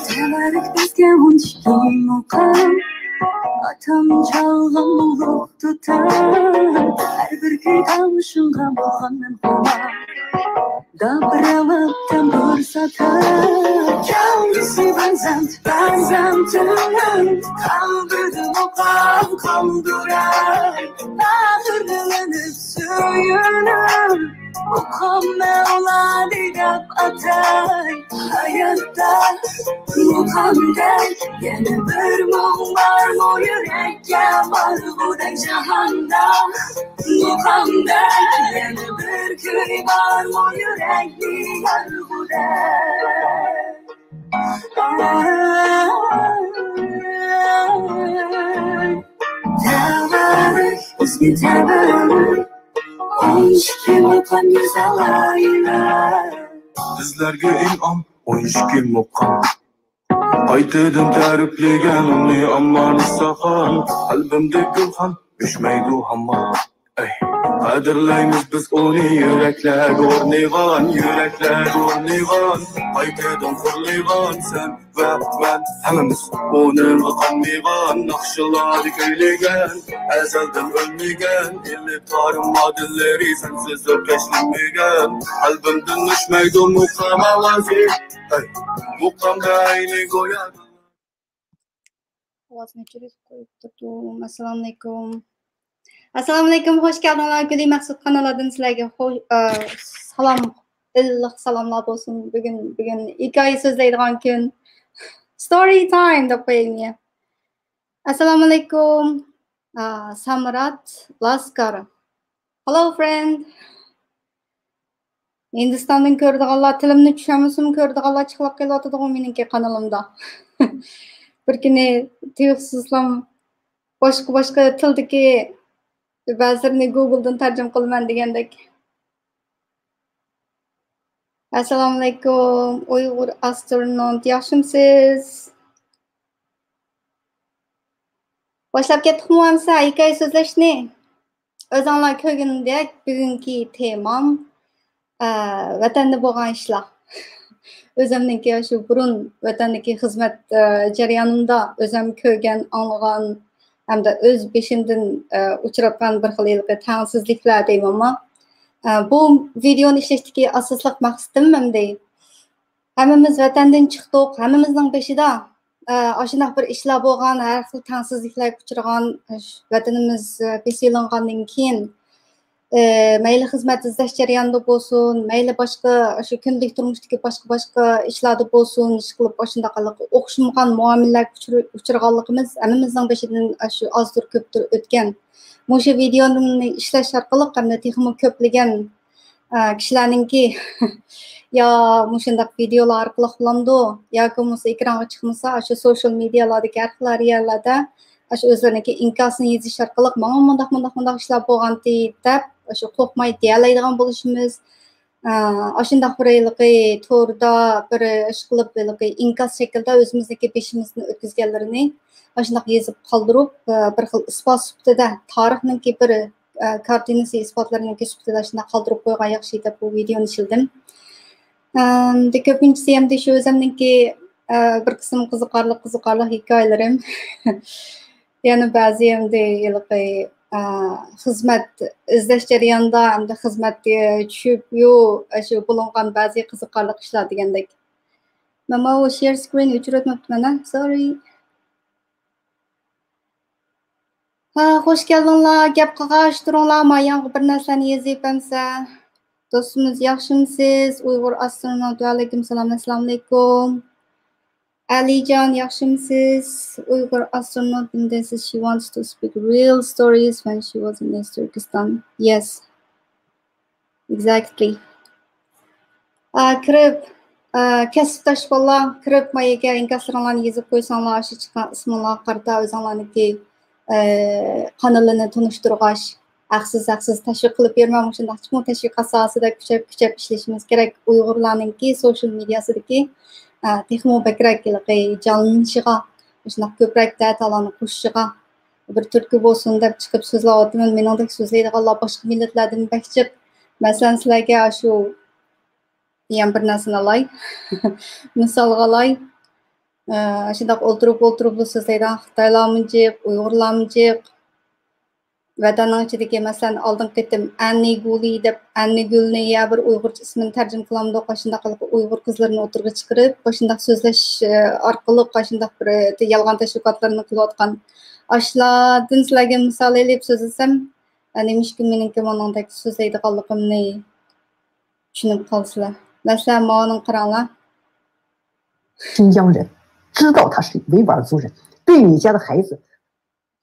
Tevarak bizga unchkin muqam Atam chalg'an ulug' tutar Har bir kuy tavushimga bo'lganman xumor Dabravab tambur satar Kendisi benzem tınım Kaldırdı muqam kaldırar Ahırlanıp suyunum Muqam mevladi deb atay Hayatta muqamdek Yana bir mung var mu yurekka Marg'udek jahanda Muqamdek Yana bir kuy var mu yurekli yarg'udek Tevarak bizga tevarak O'yishkim muqam güzelaylar Bizlarga in'om o'yishkim muqam Aytdim ta'riflagan uni ammo nisaxon Qalbimda gulxan o'chmaydi hamon Qadrlaymiz biz uni yuraklar o'rnig'on Aytdim hurlig'on sen va men hammamiz uni qanmig'on Naqshlarni kuylagan azaldan o'lmagan ellik tarim modellari sensiz o'tkashlanmagan Qalbimdan o'chmaydi muqam ovozi Muqamda ayni go'yadi Ovozini o'chirib qo'yib turdim. Assalomu alaykum, hoş geldinler. Gülay Maqsud kanalından sizlarga salom, iliq salomlar bo'lsin. Bugun hikoya so'zlaydigan kun. Story time deb qo'yaymi? Assalomu alaykum. Samrat Laskar. Hello friend. Hindistondan ko'rdiganlar, tilimni tushunmasim ko'rdiganlar chiqib kelayotdi meningki kanalimda. Bir kuni tuyuqsizlam boshqa tildagi ba'zilarini Google'dan tarjima qilaman degandek. Assalomu alaykum, Uyg'ur astronaut, yaxshimisiz? Boshlab ketdikmi hamsa hikoya so'zlashni? O'zinglar ko'rgandek, bugungi temam vatanda bo'lgan ishlar. O'zimniki shu burun vatandagi xizmat jarayonimda o'zim ko'rgan, anglagan hamda o'z beshimdan uchratgan bir xil tengsizliklar deyman. Bu videoni ishlashdagi asosli maqsadim menday. Hammamiz vatandan chiqdik, hammamizning beshida ashunday bir ishlar bo'lgan, har xil tengsizliklarga uchragan vatanimiz beselingandan keyin mayli xizmat izlash jarayonida bo'lsin, mayli boshqa shu kundalik turmushdagi boshqa ishlarda bo'lsin, ish qilib shundaqalik o'xshamagan muomalalarga uchraganligimiz hammamizning beshidan shu ozdir ko'pdir o'tgan. Mushu videoni ishlash orqali hamda texmo ko'plagan kishilarningki yo mushundaq videolar orqali qilamdi yoki bo'lmasa ekranga chiqmasa shu social medialardagi har xil yerlarda shu o'zlariniki inkosini yozish orqali mana mundaq ishlar bo'lgandi deb shu qo'rqmay deyalaydigan bo'lishimiz shundaq bir to'g'rida bir ish qilib inkos shaklda o'zimizniki beshimizni o'tkazganlarini shundaq yozib qoldirib bir xil isbot sifatida tarixniki bir kartinasi isbotlariniki sifatida shunday qoldirib qo'ygan yaxshi deb bu videoni ishildim. Ko'pinchisi ham shu o'zimniki bir qism qiziqarli hikoyalarim. Yani ba'zi hamda xizmat izlash jarayonida hamda xizmatga tushib shu bo'lingan ba'zi qiziqarli ishlar degandek. Mana bu share screen o'chirayotmabman, sorry. Hoş geldinler, gap qilg'ash turinglar, men yangi bir narsani yozib hamsa. Do'stimiz yaxshimisiz? Uyg'ur astronaut, alaykum salom, assalomu alaykum. Alijan, yaxshimisiz? Uyghur astronaut says she wants to speak real stories when she was in East Turkestan. Yes, exactly. Kirib, kasbdosh bola, kirib mayaga inkaslarlarni yozib qo'ysanglar, shu chiqqan ismlarga qarata o'zinglarniki kanalini tanishtirg'ash. Haqsız təşviq qılıb berməm şundaq çıxmı təşviq asasida küçəp işləşimiz kerak. Uyg'urlarninki social mediasidagi texmo bakrak canlanışığa, şundaq ko'proq datalarni qo'shishiga bir turtki bo'lsin deb chiqib so'zlayapman. Meningdek so'zlaydiganlar boshqa millatlardan bakchiq. Masalan, sizlarga shu yana bir narsani olay. Misolga olay. Şundaq o'ltirib so'zlaydigan Xitoylarmi jiq, Uyg'urlarmi jiq. Vatanning ichidagi masalan oldin ketdim Anniguli deb Annigulni ya bir Uyg'urcha ismini tarjima qilamdi. Shundaq qilib Uyg'ur qizlarini o'tirg'i chiqarib, shundaq so'zlash orqali shundaq bir yolg'on tashviqotlarni qilayotgan ashlardan sizlarga misol elib so'zlasam, nemishki meningki monandek so'zlaydiganligimni tushunib qolsizlar. Masalan, ma'ni qaranglar. 新疆人知道他是维吾尔族人，对你家的孩子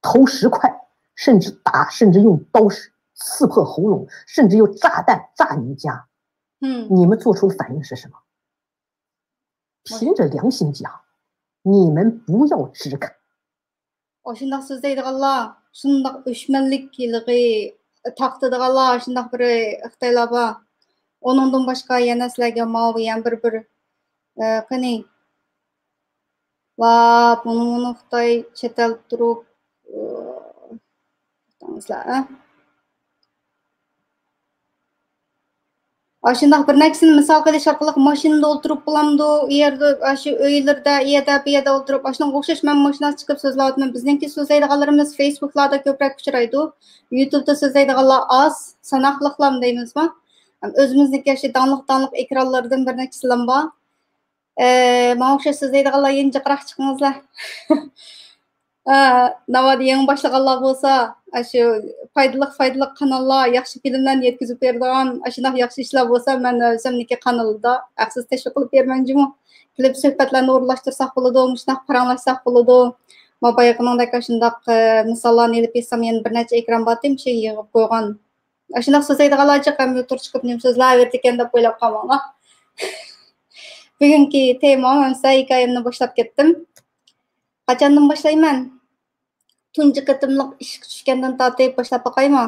投10块，甚至打，甚至用刀刺破喉咙，甚至用炸弹炸你家，你们做出的反应是什么？凭着良心讲，你们不要只看。Şundaq so'zlaydiganlar, shundaq o'chmanlikki taqtidiganlar, shundaq bir Xitoylar bor. Onundan boshqa yana sizlarga ma'lum bir qani va buni Xitoy chetal turib Şundaq bir narsani misol qilish orqali mashinada o'tirib bo'lamdi, yerda shu uylarda, bu yerda o'tirib, shunga o'xshash men mashinada chiqib so'zlayapman. Bizningki so'zlaydiganlarimiz Facebook'larda ko'proq uchraydi. YouTube'da so'zlaydiganlar oz, sanoqliqlar deymizmi? O'zimizniki shu danliq ekranlardan bir narsam bor. Mana o'sha so'zlaydiganlar yangiroq chiqingizlar. Navada yangi boshlaganlar bo'lsa, shu foydali kanallar, yaxshi filmlarni yetkazib beradigan, shunday yaxshi ishlar bo'lsa, men o'zimniki kanalida haqsiz tashviq qilib bermanjimi? Klip suhbatlarni o'rlashtirsak bo'ladi, shunday paranglashsak bo'ladi. Mobayaqiningdek shundaq misollarni olib bersam, yana bir necha ekran bor deb şey yig'ib qo'ygan. Shunday so'zlaydiganlarcha kompyuter chiqib nim so'zlayverdi ekan deb o'ylab qolmanglar. Bugungi temam hikoyamni boshlab ketdim. Qachondan boshlayman? Tunji qatimliq ishga tushgandan tortib boshlab boqaymi?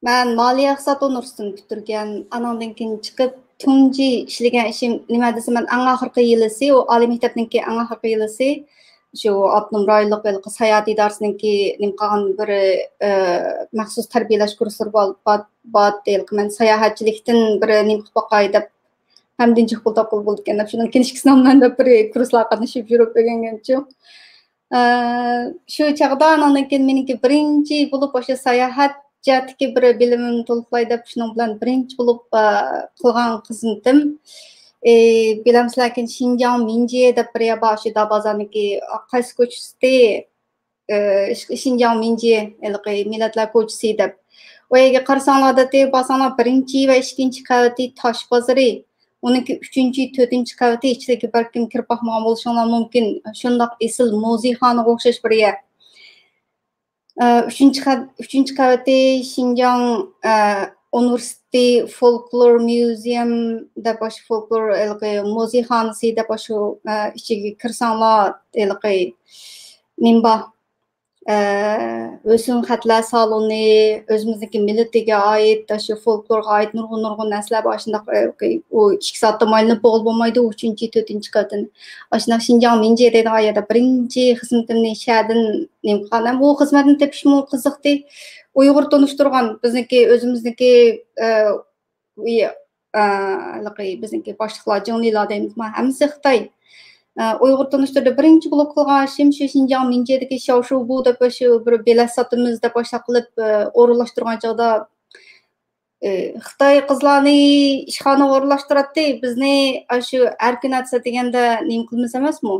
Men Moliya iqtisod universitetini bitirgan, anandan keyin chiqib tunji ishlagan ishim nima desam, men eng oxirgi yilisi, o oliy maktabningki eng oxirgi yilisi shu Abnum rayonlik sayyohat idorasininki nim qilgan bir maxsus tarbiyalash kurslari bor deylik. Men sayohatchilikdan bir nim qilib boqay deb hamdinchi pul topib bo'ldi ekan deb shundan keyin ishkisamdan deb bir kurslar qatnashib yurib o'rgangancha. Shu chaqda anandan keyin meniki birinchi bo'lib o'sha sayohat jatki bir bilimimni to'liqlay deb shuning bilan birinchi bo'lib qilgan xizmatim bilamsizlarkin Xinjiang Minjie deb bir yer shu Dabozorniki qaysi ko'chasida Xinjiang Minjie millatlar ko'chasi deb o yerga qarasanglarda borsanglar birinchi va ikkinchi qavati tosh bozori, uniki 3-4 qavati ichidagi balkim kirib boqmagan bo'lishinglar mumkin. Shundoq esil muzeyxonaga o'xshash bir yer. 3 qavati Xinjiang University Folklore Museum deb folklor muzeyxonasi deb shu ichiga kirsanglar nimba o'sin xatlar saloni, o'zimizniki millatiga oid, shu folklorga oid nurg'un narsalar bor. Shundaq u 2 soatda maylinib bo'lmaydi, 3-4 qavatini. Shundaq Xinjiang Minjie deydigan yerda birinchi xizmatimni shadin nim qilganman. Bu xizmatni tepishim qiziqdi. Uyg'ur tanishtirgan bizniki o'zimizniki bizniki boshliqlar, jonlilar deymizmi? Hammasi Xitoy. Uyg'ur tanishtirdi birinchi bo'lib qilgan ishim shu Xinjiang Minjiedagi shu bu deb shu bir belas sotimiz deb boshqa qilib o'rinlashtirgan chog'da Xitoy qizlarni ishxonaga o'rinlashtiradi. Bizni shu arkinatsiya deganda nim qilmas emasmi?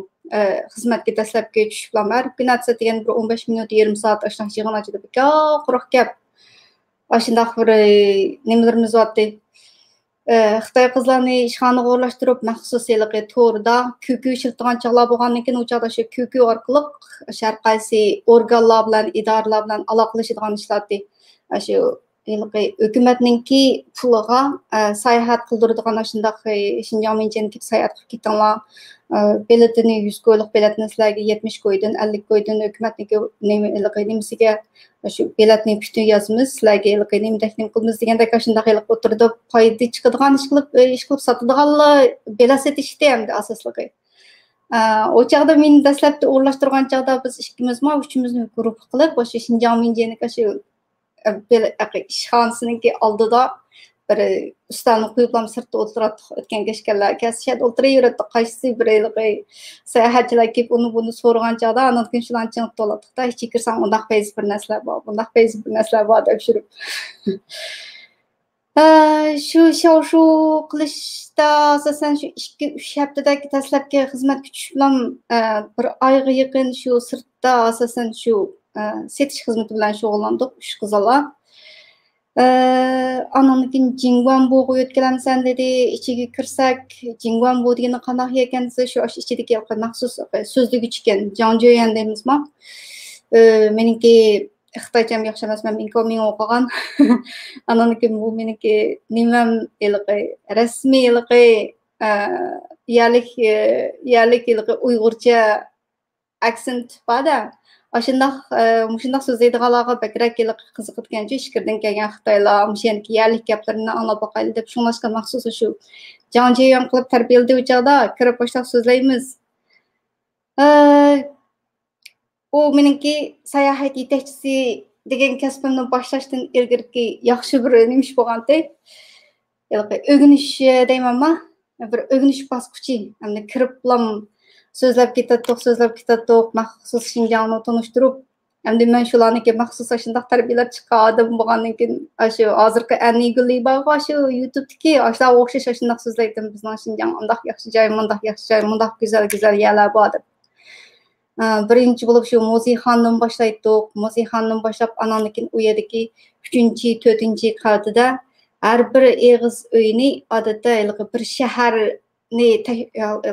Xizmatga dastlabki tushib bilan arkinatsiya degan bir 15 minut 20 soat ashuna yig'in ochida quruq gap. Shundaq bir nimalarimiz bor. Xitoy qizlarni ishxonaga o'rinlashtirib maxsus to'rda kuku ishlatgan chog'lar bo'lgandan keyin u chog'da shu kuku orqali har qaysi organlar bilan, idoralar bilan aloqalashadigan ishlardi. Shu hökümetninki puliga sayohat qildiradigan shundoq Şinjan menjen kelib sayohat qilib ketinglar. Biletini 100 ko'ylik biletni sizlarga 70 ko'ydan 50 ko'ydan hökümetniki nimasiga shu biletni bütün yozamiz. Sizlarga nima taklif qilamiz degandek shundoq o'tirdi foyda chiqadigan ish qilib sotadiganlar bilet setishdi hamda asosligi. O chaqda men dastlabda o'rlashtirgan chaqda biz ikkimizmi, uchimizni guruh qilib, o'sha Şinjan menjeniki shu ishxonasiniki oldida bir ustani qo'yiblam sirtda o'tirib o'tgan kechganlar kashat o'tiraverdi qaysi bir sayohatchilar kelib uni buni so'ragan chog'da andan keyin shularni chiniq to'latdiqda ichga kirsam undaq fayz bir narsalar bor bundaq fayz bir narsalar bor deb tushirib shu shu qilishda asosan shu 2-3 haftadagi dastlabki xizmat kutish bilan bir oyga yaqin shu sirtda asosan shu setish xizmati bilan shug'ullandik 3 qizlar. Anankin Jingwanbo'ga o'tkalamsan dedi, ichiga kirsak Jingwanbo degani qanday ekan desa shu ichidagi maxsus so'zligi ekan, Jangjoyan deymizmi? Meniki Xitoycham yaxshi emas, men ming o'qigan. Anankin bu meniki nimam rasmiy yerlik Uyg'urcha aksent bada. Shundaq so'zlaydiganlarga bakrak qiziqayotgancha ishkirdan kelgan Xitoylar mushaniki yerlik gaplarini anglab boqayli deb shunglashga maxsus shu Jangjoyan qilib tarbiyaladi u chog'da kirib boshlab so'zlaymiz. U meniki sayohat yetakchisi degan kasbimni boshlashdan ilgari yaxshi bir nimish bo'lganda, o'rganish deymanmi, bir o'rganish bosqichi, hamda kirib bilan so'zlab ketadiq, maxsus Şinjanni tanishtirib, hamda men shularniki maxsus shundoq tarbiyalar chiqardim bo'lgandan keyin shu hozirgi aniguli bor shu YouTube'dagi ashlar o'xshash shundoq so'zlaydim bizning Şinjan undaq yaxshi joy, mundaq yaxshi joy, mundaq go'zal yerlar bor deb. Birinchi bo'lib shu muzeyxondan boshlaydik. Muzeyxondan boshlab ananikin u yerdagi 3-4 qavatida har bir eg'iz uyni odatda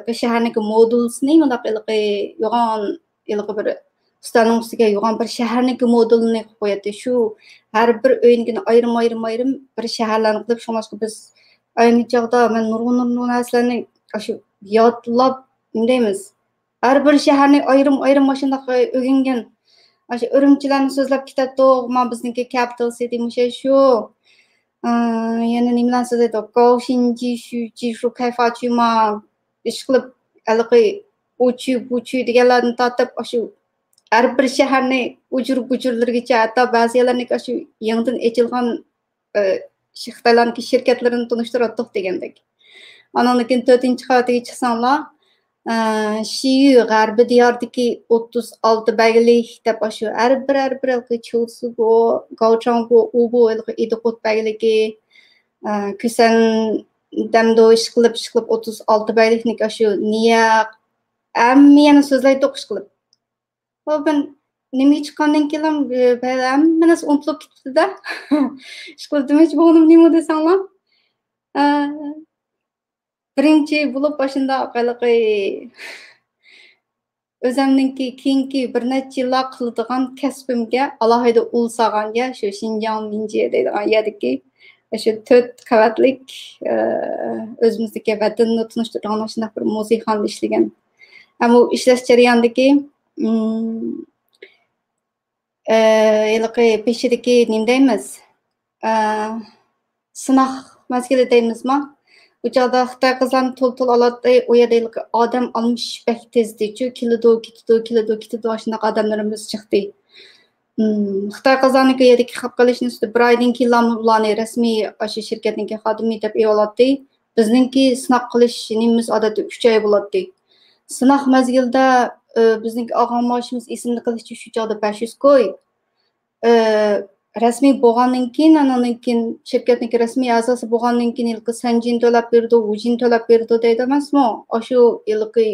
bir shaharniki modulsini yo'g'on bir ustaning ustiga yo'g'on bir shaharniki modulini qilib qo'yadi. Shu har bir uyni ayrim bir shaharlarni qilib shunlashqa biz ayni chog'da men nurg'un narsalarni shu yodlab deymiz. Har bir shaharni ayrim shundoq o'rgangan. Shu Urumchilarni so'zlab ketadiq. Men bizniki capital city shu. Yana nimalar so'zlaydi? Gaoxinji shu kayfachuma ish qilib uchi deganlarni tortib shu har bir shaharni ujur-bujurlargacha hatto ba'zilarni shu yangidan ochilgan Xitoylarning shirkatlarini tanishtiradiq degandek. Ananikin 4-qavatiga chiqsanglar Şiyu g'arbi diyordagi 36 baglik deb shu har bir Chulsugo, Gaochango, Ubo idiqot bagligi kusan damdo ish qilib 36 baglikni shu niya hammani so'zlaydi o'qish qilib. Ben nima chiqqandan keyin hamma narsa unutilib ketdi-da. Ish qilib demoqchi bo'lganim nima desanglar? Birinchi bo'lib boshында o'zimninki keyingi bir necha yillar qiladigan kasbimga alohida ul solganga shu Şinjan menje deydigan yerdagi shu 4 qavatlik o'zimizdagi vatanni tunishtiradigan shunday bir muzeyxonada ishlagan. Ammo ishlash jarayonidagi peshidagi nima deymiz? Sinoq mazgili deymizmi? Bu chog'da Xitoy qizlarni to'l oladi, u yerda odam almış bek tezdi. Chu keladi, shunday odamlarimiz chiqdi. Xitoy qizlarniki yerdagi qilib qilishni ustida bir oydan keyin ularni rasmiy o'sha shirkatniki xodimi deb oladi. Bizningki sinoq qilish nimamiz odatda 3 oy bo'ladi. Sinoq mazgilda bizningki og'am maoshimiz esimni qilishi shu chog'da 500 ko'y. Rasmiy bo'lgandan keyin ananikin shirkatniki rasmiy a'zosi bo'lgandan keyin ilki sanjin to'lab berdi, ujin to'lab berdi deydi emasmi? O'sha ilki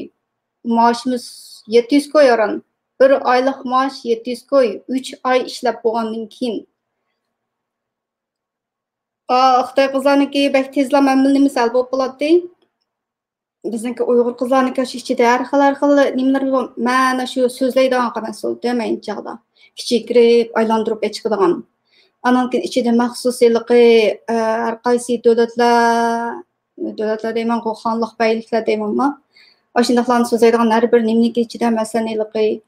maoshimiz 700 ko'y oran. Bir oylik maosh 700 ko'y, 3 oy ishlab bo'lgandan keyin. Xitoy qizlarniki bak tezla mamnun misal bo'lib qoladi. Bizniki Uyg'ur qizlarniki shu ichida har xil nimalar mana shu so'zlaydigan qanaqa demayın chog'da. Kichikroq aylantirib chiqadigan. Ananın içinde maxsusiyligi her qaysi dövletler deyman, xanlıq bəyliklər deyman ama aşındaqlarını sözləydiğin her bir nimlik içinde məsələniligi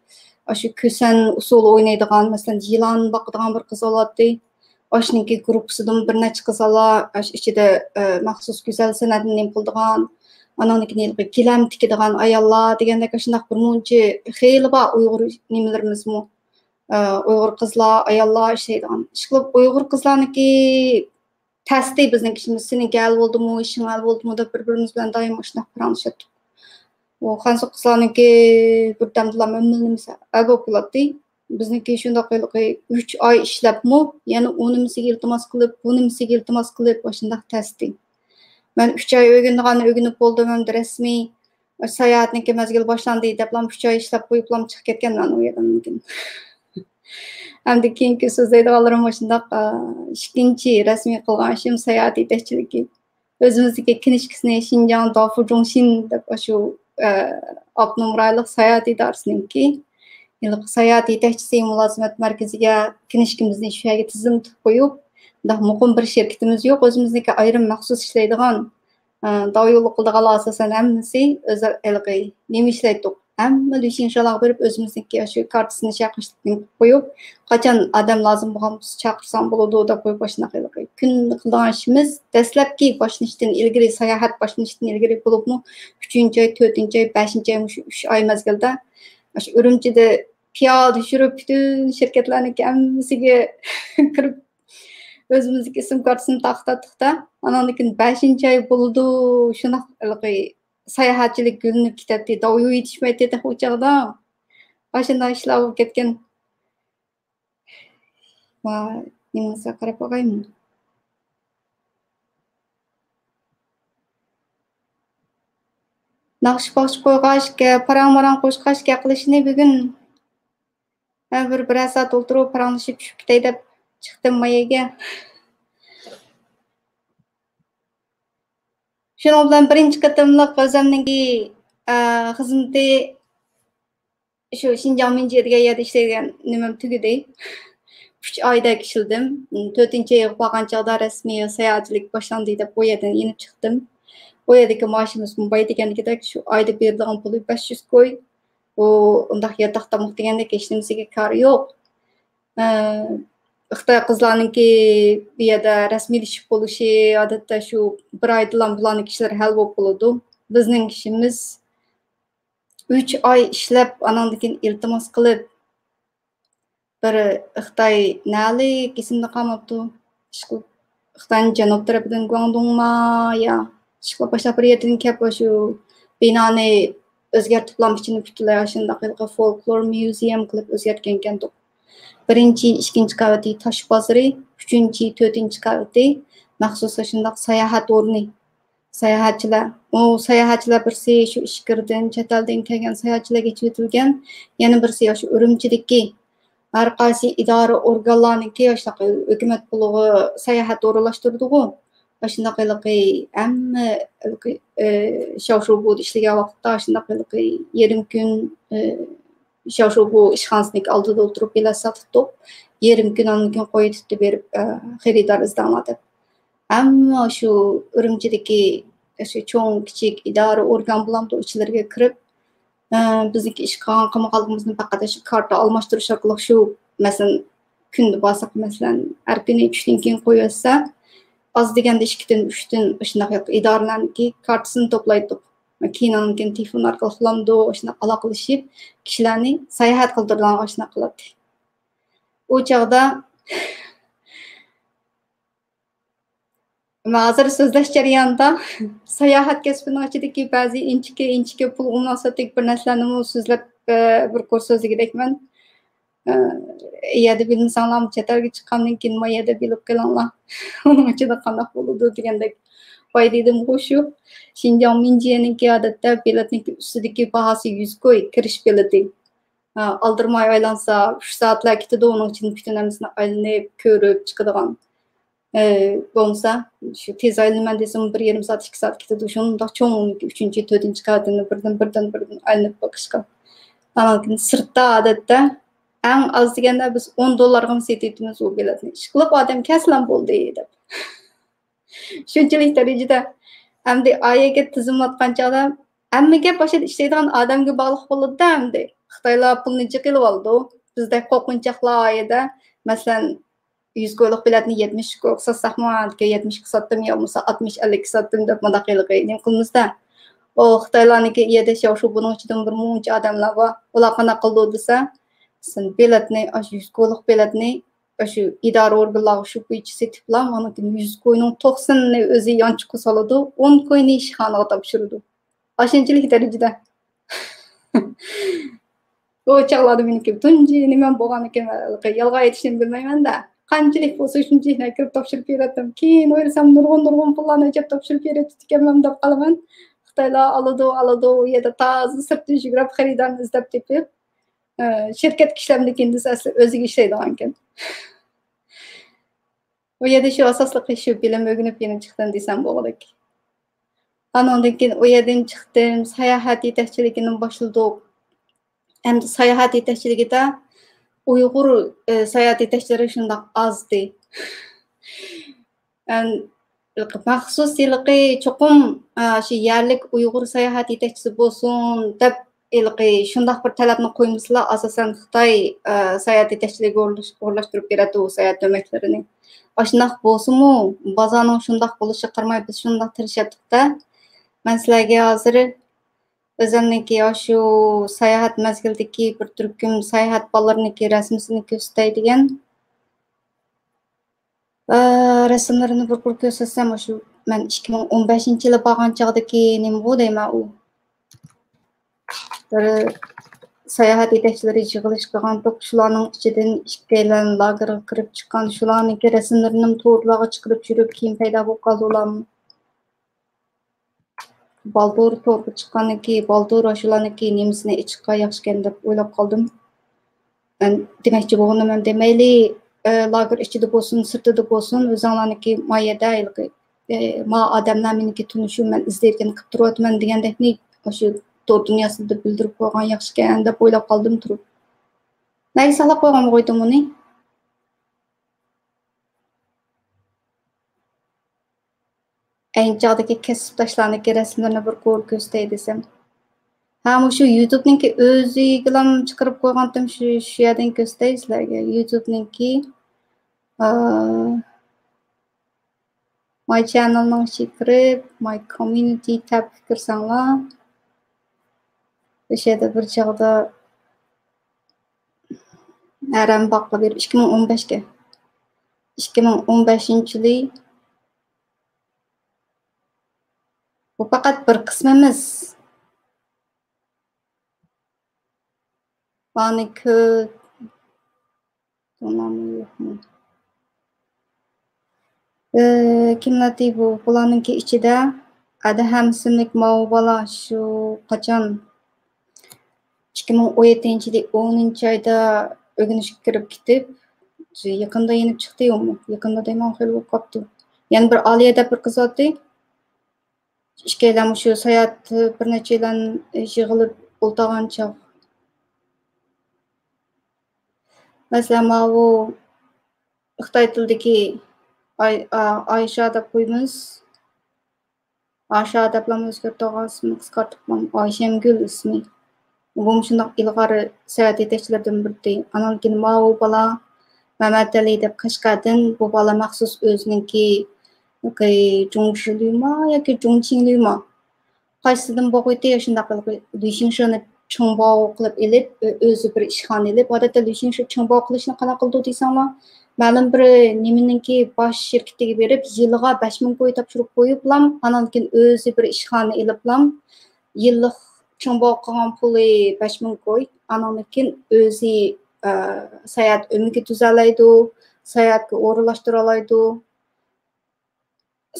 aşı kösən usul oynaydigan, məsələn yılan bakıdigan bir kız oladı. Aşınınki grupsudan bir neçə kız ala, içinde maxsus güzel sənədini nem qıldigan, ananınkini kilem tikidigan ayallar degəndək aşındaq bir muncu xeyli ba Uyğur nimelerimiz mu? Uyghur kızlar, ayallar işleydiğen. Işıklıp Uyghur kızlarınki testi bizden kişimiz senin gel oldu mu, işin gel oldu mu da birbirimiz bilen daim aşına pıranışıp. O hansı kızlarınki bir demdilam ömrünümüze ev okuladı. Bizdenki şunda kıyılığı 3 ay işlep mu, yani onumuzu iltimas kılıp, bunumuzu iltimas kılıp aşında testi. Ben 3 ay ögünüp oldum ömrümde resmi seyahatinki mezgil başlandı. Deplam 3 ay işlep koyuplam çık ketken ben o yerden. Hem de keyinki sözleydiğanlarım başında ikinci resmi kılgan işim seyahat yetekçiliki. Özümüzdeki kinişkisine Şincan Dafur Zhongxin de şu abnumraylık seyahat idaresinki. Yıllık seyahat yetekçisi mülazimet merkeziye kinişkimizin şüpheye tizim koyup da muqim bir şirketimiz yok. Özümüzdeki ayrım maxsus işleydiğen dava yolu kıldığı asasen emmisi özel elgi nemi işleydik. Hem düşün inşallah verip özümüzdeki şu kartısını çakıştıkını koyup kaçan adam lazım boğamız çakırsam buludu da koyup başına kıyılık. Gün kıldığı işimiz deslepki başınıştın ilgili seyahat başınıştın ilgili bulup mu 3. ay, 4. ay, 5. ay 3 ay mezgilde Ürümçi'de piya düşürüp bütün şirketlerini kendisiyle kırıp özümüzdeki isim kartısını taktadık da ananıkin 5. ay buludu şuna sayahatçilik gülünüp gitti. Da uyu yetişmedi de uçağda. Başında işler olup ketken. Nimasa qarab bakayım. Naqsh bosh qo'yğaşga, parang-marang qo'shqashga qilishni bugun bir saat o'ltirib paranglashib tushib ketay deb chiqdim mayaga. Şunun bilan birinchi qatimliq o'zimniki xizmati shu Şinjan Minji degan yerda ishlaydigan nimam tugadi. 3 oyda ishildim. 4-oy bo'lgan chog'da rasmiy sayohatchilik boshlandi deb bu yerdan inib chiqdim. Bu yerdagi maoshimiz Mumbay deganligidek shu oyda berilgan puli 500 koy. U undaq yotoq tomoq degandek hech nimasiga kori yo'q. Xitoy qizlarniki bu yerda rasmiylashib bo'lishi odatda shu bir oydan bularni kishilar hal bo'lib bo'ladi. Bizning ishimiz 3 oy ishlab anandan iltimos qilib bir Xitoy nalik ismini qamabdi. Xitoyning janub tarafidan Guangdongma ya chiqib boshlab bir yerdan kelib shu binoni o'zgartirmoqchini butunlay shunday folklor museum qilib o'zgartgan ekan. Birinchi, ikkinchi qavati tosh bozori, 3-chi, 4-chi qavati maxsus shunday sayohat o'rni. Sayohatchilar birsi shu Ishkirdan, chet eldan kelgan sayohatchilarga chetilgan, yana birsi shu Urumchidagi har qaysi idora organlarniki shunaqa hukumat puliga sayohat o'rinlashtirdi-ku. Shunaqayligi hamma shovshuv bo'ldi ishlagan vaqtda shunaqayligi yarim kun shovshuv bu ishxonasining oldida o'tirib bilet sotib, yarim kun ondan qo'yib berib xaridor izlanadi. Ammo shu Urumchidagi shu cho'ng kichik idora organ bilan bu ichlarga kirib bizniki ish qilganligimizni faqat shu karta almashtirish orqali shu masalan kunda bo'lsak masalan har kuni 3dan keyin qo'ysa az deganda 2dan 3dan shunaqa idoralarniki kartasini to'playdi. Keyin ondan telefon orqali qilamdi, shunaqa aloqalashib kishilarni sayohat qildirgan shunaqa qiladi. U chog'da hozir so'zlash jarayonida sayohat kasbining ichidagi ba'zi inchika pul munosabatli bir narsalarni so'zlab bir ko'rs so'zligidekman. Yerda bilmasanglar chet elga chiqqandan keyin mayada bilib kelinglar. Uning ichida qanday bo'ladi degandek foydaidim shu. Şinjan Minji'ninki odatda biletning ustidagi bahosi 100 koy kirish bileti. Aldirmay aylansa 3 soatlar ketadi, uning uchun bütün hammasini aylanib, ko'rib chiqadigan. Bo'lsa, shu tez aylanman desam 1,5 soat, 2 soat ketadi. Shunda cho'ng 3-chi, 4-chi qavatini birdan aylanib boqishga. Lekin sirtda odatda Eng az deganda biz $10 setayapmiz u biletni. Ish qilib odam kaslan bo'ldi deb. Shunchalik darajada hamda oyaga tizimlatgan chog'da hammaga boshqa ishlaydigan odamga bog'liq bo'ladi hamda. Xitoylar pulni jiqilib oldi. Bizda qo'rqinchoqlar oyida masalan 100 ko'lik biletni 70 ko'k satsaqmi, 70 sotdim yo bo'lmasa 60-50 sotdim deb bunday qilib qilmizda. O Xitoylarniki yerda shu buning ichidan bir muncha odamlar bor. Ular qana qildi desa, sen biletni 100 ko'lik biletni shu idora organlari shu bo'yicha setiblar, mana 100 ko'yning 90ni o'zi yonchiqqa soladi, 10 ko'yni ishxonaga topshiradi. Ashunchalik darajada. O chaqladi meniki tunji nima bo'lgan ekan, yolg'on aytishni bilmayman-da. Qanchalik bo'lsa shunchalik kirib topshirib beradim. Keyin o'ylasam nurg'un pullarni ajab topshirib beradi ekanman deb qolaman. Xitoylar oladi, u yerda toza sirtda yugurib xaridorni izlab tepib, shirkat ishlamdikin desa asli o'ziga ishlaydigan ekan. U yerda shu asosli shu bilim o'rganib yana chiqdim desam bo'ladi. Anondan keyin u yerdan chiqdim, sayohat yetakchiligini boshladik. Endi sayohat yetakchiligida Uyg'ur sayohat yetakchilari shundoq ozdi. Maxsus yilqi cho'qim shu yerlik Uyg'ur sayohat yetakchisi bo'lsin deb shundoq bir talabni qo'ymizlar. Asosan Xitoy sayohat yetakchiligi o'rlashtirib beradi u sayohat ko'maklarini. Shundoq bo'lsa-mu, bozorning shundoq bo'lishi qirmay biz shundoq tirishayapti-da. Men sizlarga hozir o'zimniki shu sayohat mazgildagi bir turkum sayohat bolalarniki rasmini ko'rsatadigan rasmlarini bir ko'rsatsam, shu men 2015-yili borgan chog'dagi nima bu deyman u. Bir sayohat yetakchilari yig'ilish qilgan shularning ichidan ikkalan lagerga kirib chiqqan shularniki rasmlarini to'g'rilarga chiqarib yurib keyin paydo bo'lib qoldi ularni. Baldur to'g'ri chiqqanniki, Baldur shularniki nemisini ichqa yaxshikan deb o'ylab qoldim. Men demakchi bo'lganim demayli, lager ichida bo'lsin, sirtida bo'lsin, o'zinglarniki mayada ma odamlar meniki tunishim, men izlayotgan qilib turyapman degandekni shu to'rt dunyosida bildirib qo'ygan yaxshikan deb o'ylab qoldim turib. Nega saqlab qo'ygan qo'ydim uni? Ayniqchadagi kasbdoshlarniki rasmlarini bir ko'rib ko'rsatay desam. Ha, shu YouTube'ninki o'ziga chiqarib qo'ygandim, shu yerdan ko'rsatay sizlarga. YouTube'ninki my channelning kirib, my community tab kirsanglar, o'sha yerda bir chog'da aram baqlab 2015 ga. 2015-yil bu faqat bir qismimiz. Bani ko'p yo'qmi? Kimlar bu? Bularninki ichida Adham ismlik bola shu qachon 2017-yil 10-oyda o'rganishga kirib ketib, yaqinda yenib chiqdi-yo'qmi? Yaqinda deyman, xil bo'lib qopti. Yana bir Aliyada bir qiz otdi. Ishkaylam shu sayohat bir necha yildan yig'ilib o'ltirgan chog'. Masalan, bu Xitoy tilidagi Aysha deb qo'ymiz. Aysha deb o'zgartirgan ismini qisqartirib Ayshamgul ismi. Bu shundoq ilg'ori sayohat yetakchilaridan biri. Anankin bu bola Mamat Ali deb Qashqardan bu bola maxsus o'ziniki Zhongzhilima yoki Zhongqinglima qaysidan bo'g'aydi shundoq qilib Lishingshini chongbo qilib elib o'zi bir ishxona elib odatda Lishingshi chongbo qilishni qana qildi deysanglar ma'lum bir nimaninki bosh shirkatiga berib yiliga 5000 qo'y topshirib qo'yib lam anankin o'zi bir ishxona elib lam yillik chongbo qilgan puli 5000 qo'y anankin o'zi sayohat o'miki tuzalaydi sayohatga o'rinlashtira oladi.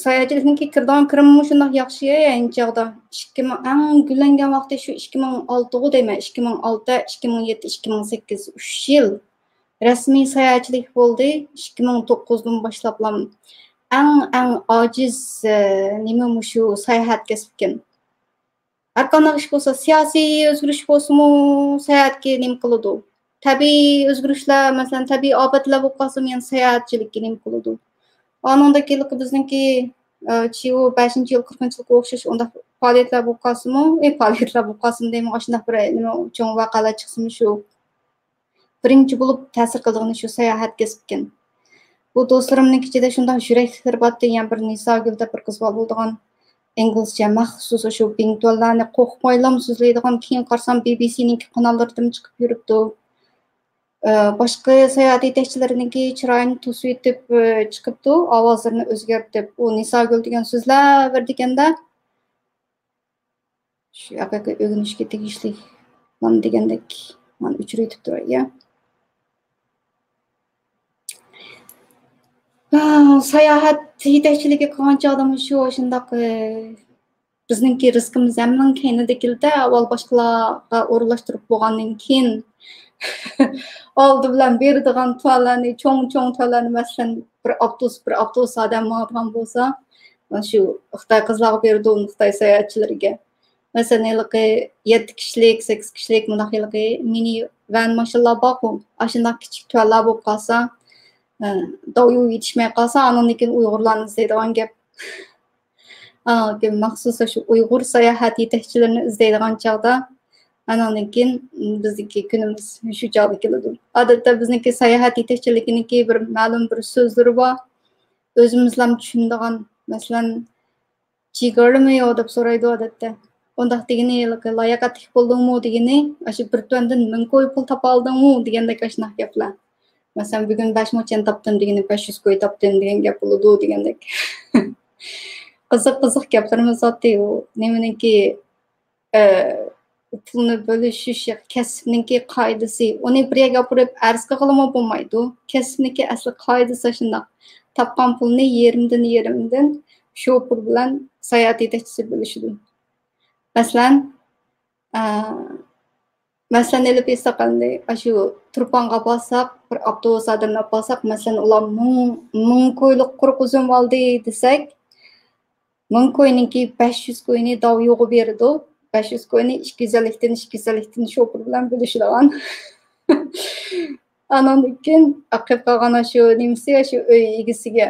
Sayohatchilikniki kirdan kirimmi shundoq yaxshi ayni chog'da 2000 eng gullangan vaqti shu 2006 deyman 2006 2007 2008 3 yil rasmiy sayohatchilik bo'ldi 2009dan boshlab eng ojiz nima shu sayohat kasbgan har qanday ish bo'lsa siyosiy o'zgarish bo'lsa-mu sayohatga nima qiladi tabiiy o'zgarishlar, masalan, tabiiy ofatlar bo'lib qolsa, men sayohatchilikka nima qiladi. Anındaki bizniki çiğ 5-ci yıl 40-cı yılga o'xshash unda faoliyatlar bo'lib qolsinmi? Faoliyatlar bo'lib qolsin deyman, shunday bir nima cho'ng voqealar chiqsinmi shu. Birinchi bo'lib ta'sir qildigani shu sayohat kesibgan. Bu do'stlarimning ichida shunday yurakli botdi, yana bir Nisogul deb bir qiz bo'lgan. İngilizce maxsus shu bingtollarni qo'rqmaylam so'zlaydigan, keyin qarsam BBC'ning kanallaridan chiqib yuribdi. Başqa sayohat yetakchilarininki chiroyini to'sib etib chiqibdi, ovozlarini o'zgartirib. U Nisogul degan so'zlar bir deganda shu haqiqiy o'rganishga tegishli mana degandek mana uchratib turadi. Sayohat yetakchiligi qancha odam shu shundoq bizningki rizqimiz hamman kaynidagilda avval boshqalarga o'rlashtirib bo'lgandan keyin oldi bilan beradigan to'larni cho'ng to'larni masalan bir avtobus odam olgan bo'lsa shu Xitoy qizlarga berdi Xitoy sayohatchilariga masalan 7 kishilik 8 kishilik bunday mini van mashallah bor ashunday kichik to'lar bo'lib qolsa doyu yetishmay qolsa andan keyin Uyg'urlarni izlaydigan gap maxsus shu Uyg'ur sayohat yetakchilarini izlaydigan chog'da andan keyin bizniki kunimiz shu chog'da keladi. Odatda bizniki sayohat yetakchiliginiki bir ma'lum bir so'zlari bor. O'zimiz ham tushunadigan, masalan, "Jigarmi yo?" deb so'raydi odatda. Undaq degani layoqatli bo'ldingmi degani, shu bir tuandan 1000 qo'y pul topa oldingmi degandek ashunaq gaplar. Masalan, bugun 5 mo'chen topdim degani 500 qo'y topdim degan gap bo'ladi degandek. Qiziq gaplarimiz oddiy u. Nimaniki pulni bo'lishish kasbniki qoidasi. Uni bir yerga olib arz qilib bo'lmaydi. Kasbniki asli qoidasi shunday. Topgan pulni yerimdan shu pul bilan sayohat yetakchisi bo'lishadi. Masalan, elib esaqanda shu Turponga borsak, bir avtobus odamlar borsak, masalan, ular 1000 qo'ylik quruq uzum oldi desak, 1000 qo'yninki 500 qo'yni dovyog'i berdi. 500 qo'yni 250dan shu pul bilan bo'lishadigan. Andan keyin aqib qolgan shu nimasi shu uy egasiga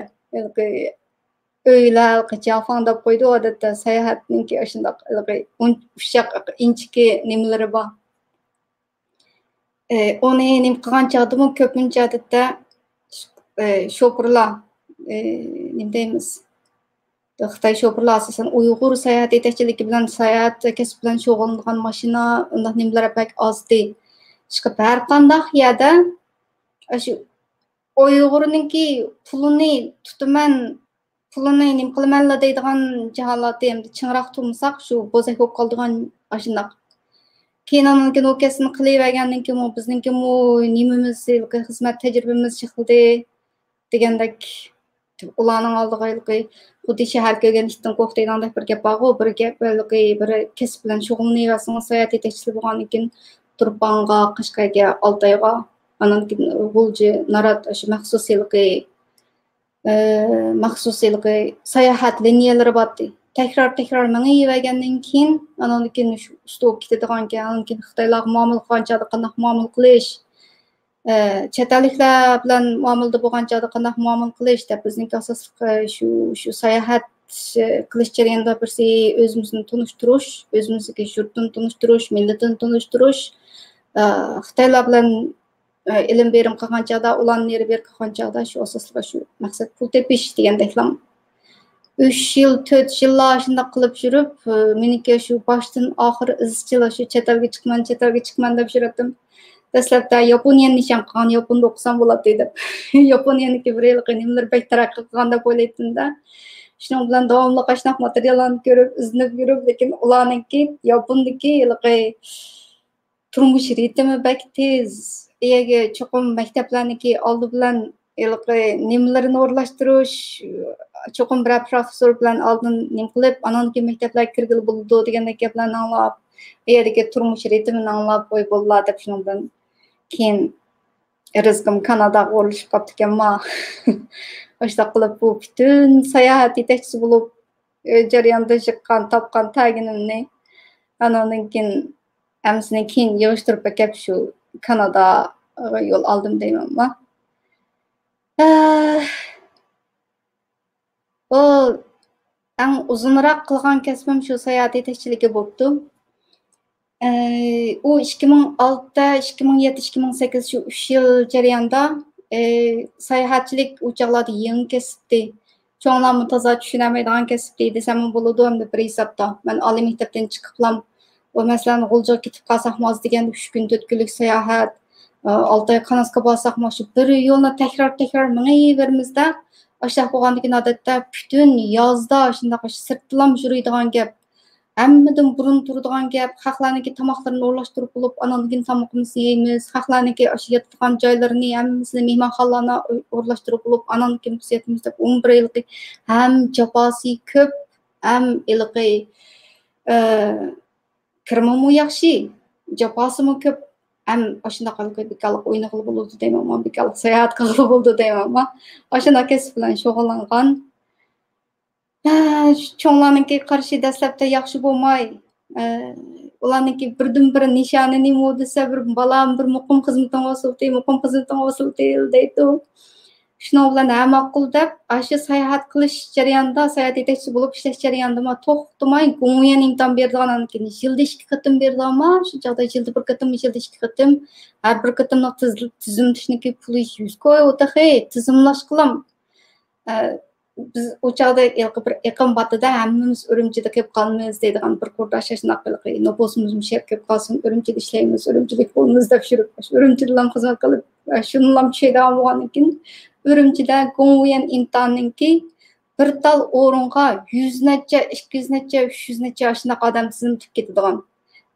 uylar qachon deb qo'ydi odatda sayohatninki shundoq ushaq inchki nimalari bor. Onu nim qilgan chog'da ko'pincha odatda sho'pirlar nim deymiz. Xitoy sho'pirlar asosan Uyg'ur sayohat yetakchiligi bilan sayohat kasb bilan shug'ullangan mashina undaq nimalar pek ozdi. Chiqib har qanday yerda shu Uyg'urninki pulini tutaman pulini nim qilamanlar deydigan jaholatda endi chinroq turmasak shu bo'zak bo'lib qoldigan ashundoq keyin o kasbni qilavergandan keyin bizningki nimamiz xizmat tajribamiz chiqildi degandek ularning oldiga xuddi shahar ko'rganlikdan qo'rqdigandek bir gap bor, bir gap bir kasb bilan shug'ullanaversangiz sayohat yetakchisi bo'lgandan keyin Turponga, Qashqarga, Oltoyga, anan keyin G'ulji, Narot shu maxsusiligi sayohat liniyalari bordi. Takror manavergandan keyin anan keyin shu ustov ketadigan keyin Xitoylar muomala qilgancha qanday muomala qilish chet elliklar bilan muomalada bo'lgancha qanday muomala qilish deb bizningki asosli shu sayohat qilish jarayonida birsi o'zimizni tanishtirish, o'zimizdagi yurtni tanishtirish, millatni tanishtirish, Xitoylar bilan ilm berim qilgan chog'da ularni neri ber qilgan chog'da shu asosli shu maqsad pul tepish degandeklar 3 yil 4 yillar shunday qilib yurib meniki shu boshdan oxir izchil shu chet elga chiqman deb yuradim. Dastlabda Yaponiyani nishon qilgan, Yaponda o'qisam bo'ladi deb. Yaponiyaniki bir yil nimalar bek taraqqiy qilgan deb o'ylaydim-da. Shuning bilan davomli qashnoq materiallarni ko'rib, iznib yurib, lekin ularniki Yapondagi turmush ritmi bek tez. Ega cho'qim maktablarniki oldi bilan nimalarni o'rlashtirish, cho'qim bir professor bilan oldin nim qilib, anonki maktablarga kirgili bo'ldi degandek gaplarni anglab, yerdagi turmush ritmini anglab qo'yib bo'ladi deb shuning bilan keyin rizqim Kanadaga o'rlashib qolibdi ekanma. O'sha qilib bu butun sayohat yetakchisi bo'lib jarayonda chiqqan, topgan taginimni anondan keyin hamsini keyin yig'ishtirib kelib shu Kanada yol aldım deyman ama. O eng uzunroq qilgan kasbim shu sayohat yetakchiligi bo'ldi. U 2006, 2007, 2008 shu 3 yil jarayonida sayohatchilik u chog'larda yangi kasbdi. Cho'nglarni toza tushunolmaydigan kasbdi desam bo'ladi hamda bir hisobda. Men oliy maktabdan chiqiblam o masalan G'uljaga ketib qolsak moz degan 3 kun 4 kunlik sayohat, 6 oy Qanasga borsak shu bir yo'lni takror mingaverimizda Aşağı bo'lganligini odatda butun yozda shunday sirtlam yuradigan gap. Hammadan burun turadigan gap, xalqlarniki tomoqlarini o'rlashtirib bo'lib, ananligini tomoqimizni yeymiz. Xalqlarniki o'sha yotadigan joylarini hammasini mehmonxonalarni o'rlashtirib bo'lib, ananlikini kuzatamiz deb 11 yillik ham jafosi ko'p, ham ilqi kirmimi yaxshi, jafosimi ko'p. Hem aşında kalıp bekalık oynağı bulurdu deyim ama bekalık seyahat kalıp buldu deyim ama aşında kesip bilen şoğlangan çoğlanınki karşı dastlapta yaxşı bo'lmay ularniki birdan-bir nishonini modisa bir balam bir muqim xizmatim osildi deydi. Shuni bilan ham ma'qul deb aşı sayohat qilish jarayonida sayohat yetakchi bo'lib ishlash jarayonida to'xtamay go'yan imkon berdiganligini yilda 2 qatim berdilarmi? Shu chog'da yilda 1 qatim, yilda 2 qatim. Har bir qatimni tizimlashniki puli 100 koy o'tahi tizimlash qilam. Biz o chog'da bir yaqin batida hammamiz Urumchida kelib qolamiz deydigan bir qurdosh shunaqa qilib, nopusimiz mushat kelib qolsin, Urumchida ishlaymiz, Urumchida bo'lamiz deb shurib, Urumchida ham xizmat qilib, shundan tushaydigan bo'lgandan keyin Urumchida go'yan imtihonninki bir tal o'ringa 100 necha, 200 necha, 300 necha shunaqa odam tizimlab ketadigan.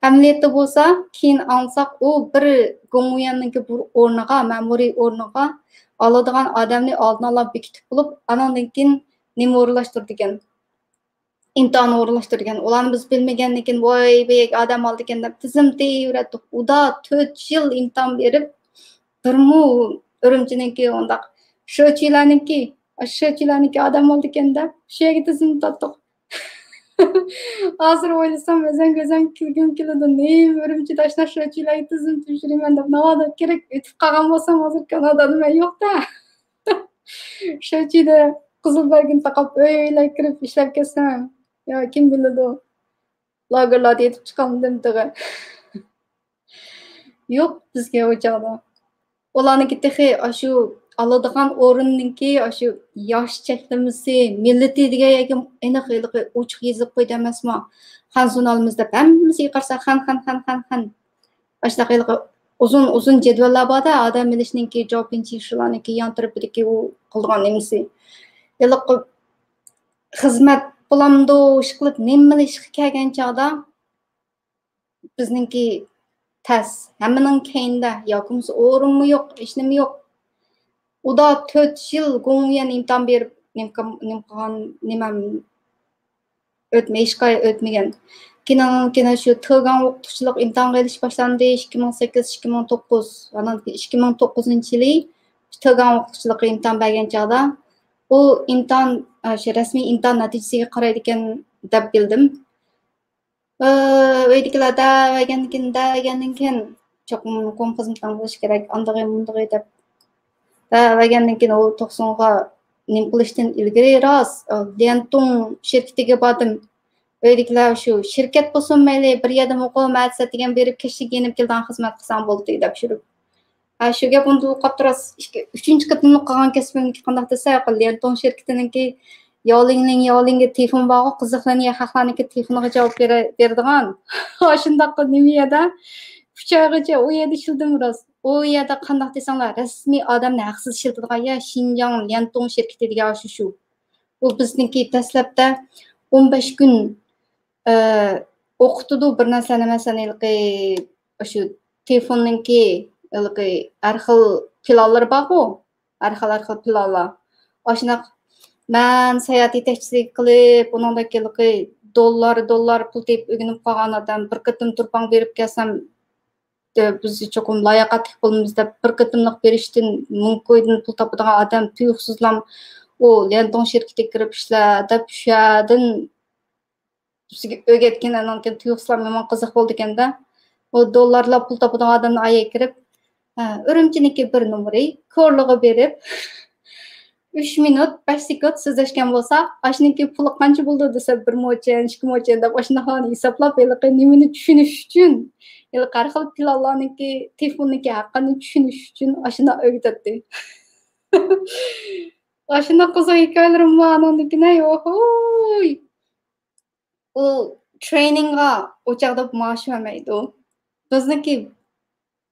Amaliyotda bo'lsa, keyin olsak u bir go'yanninki bir o'rniga, ma'muriy o'rniga oladigan odamni oldin olib bekitib bo'lib, anandan keyin nima o'rlashtirdigan. İmtihan o'rlashtirgan. Ularni biz bilmagandan keyin voy bek odam oldi ekan deb tizim deyveradi. Uda 4 yil imtihon berib, birmu Urumchininki undaq Sho'chilarniki odam oldi ekan deb shu yerga tizim tortdik. Hozir o'ylasam o'zim kulgim keladi. Ne Urumchida Sho'chilarga tizim tushiraman deb navoda kerak o'tib qolgan bo'lsam hozir Kanadada nima yo'q-da. Sho'chida Qizilbargini taqib o'ylab kirib ishlab ketsam, yo kim biladi. Lagerlarda yetib chiqamdim dedi. Yo'q bizga o'chog'da. Ularniki texi shu aladigan o'rinninki shu yosh cheklamisi, millati degan aniq ochiq yozib qo'ydi emasmi? Xan jurnalimizda hammasiga qarasa xan. Ashunaqaqa uzun jadvallar borda odam bilishninki javobinchi shularniki yon tarafidagi u qilgan nimasi. Yiliq xizmat bulamdo ish qilib nima ishga kelgan chog'da bizningki tas hammaning keyinda yoki o'rinmi yo'q, hech nima yo'q. Uda 4 yil go'yan imtihon berib nimam o'tmay o'tmagan. Keyin shu tug'an o'qituvchilik imtihonga ilish boshlandi 2008-2009. Anan 2009-yili tug'an o'qituvchilik imtihon bergan chog'da u imtihon shu rasmiy imtihon natijasiga qaraydi ekan deb bildim. Uydagilarda degandan keyin cho'qim muqim xizmatdan bo'lish kerak, andag'ay deb. Degandan keyin u 90ga nim qilishdan ilgari rost Lentong shirkatiga bordim. Uydagilar shu shirkat bo'lsin mayli, bir yerda muqomat degan berib kishga yenib kelgan xizmat qilsam bo'ldi deb shurib. Shu gap unda qatras 3-chi qatimni qilgan kasbimniki qanday desa, Lentong shirkatiniki yo'lingga telefon bog'i qiziqlarni haqlarniki telefoniga javob beradigan. Shundoq nimada 3 oygacha u yerda ishildim rost. O yerda qanday desanglar rasmiy odamni haqsiz ishlatadigan ya Xinjiang Lentong shirkati degan shu. Bu bizniki dastlabda 15 kun o'qitdi bir narsani masalan shu telefonninki har xil planlar bor-ku, har xil planlar. Oshunaq men sayohat yetakchilik qilib, uningdagi dollar pul deb o'rganib qolgan odam bir qatim turpang berib kelsam biz cho'qim layoqatli bo'lamiz deb bir qatimliq berishdan mumkin pul topadigan odam tuyuqsizlam u Lentong shirkatiga kirib ishlar deb shudan bizga o'rgatgandan keyin tuyuqsizlam yomon qiziq bo'ldi ekanda u dollarlab pul topadigan odamni ayga kirib Ürümçiniki bir numara, korluğu berip 3 minut, 5 sekund so'zlashgan bo'lsa, ashniki puli qancha bo'ldi desa 1 mo'chen, 2 mo'chen deb ashunaqani hisoblab, nimani tushunish uchun, har xil planlarniki, telefonniki haqini tushunish uchun ashuna o'rgatadi. Ashunaqa hikoyalarim bor, anandikina yo'q. U trainingga o'chaqda maosh vermaydi. Bizniki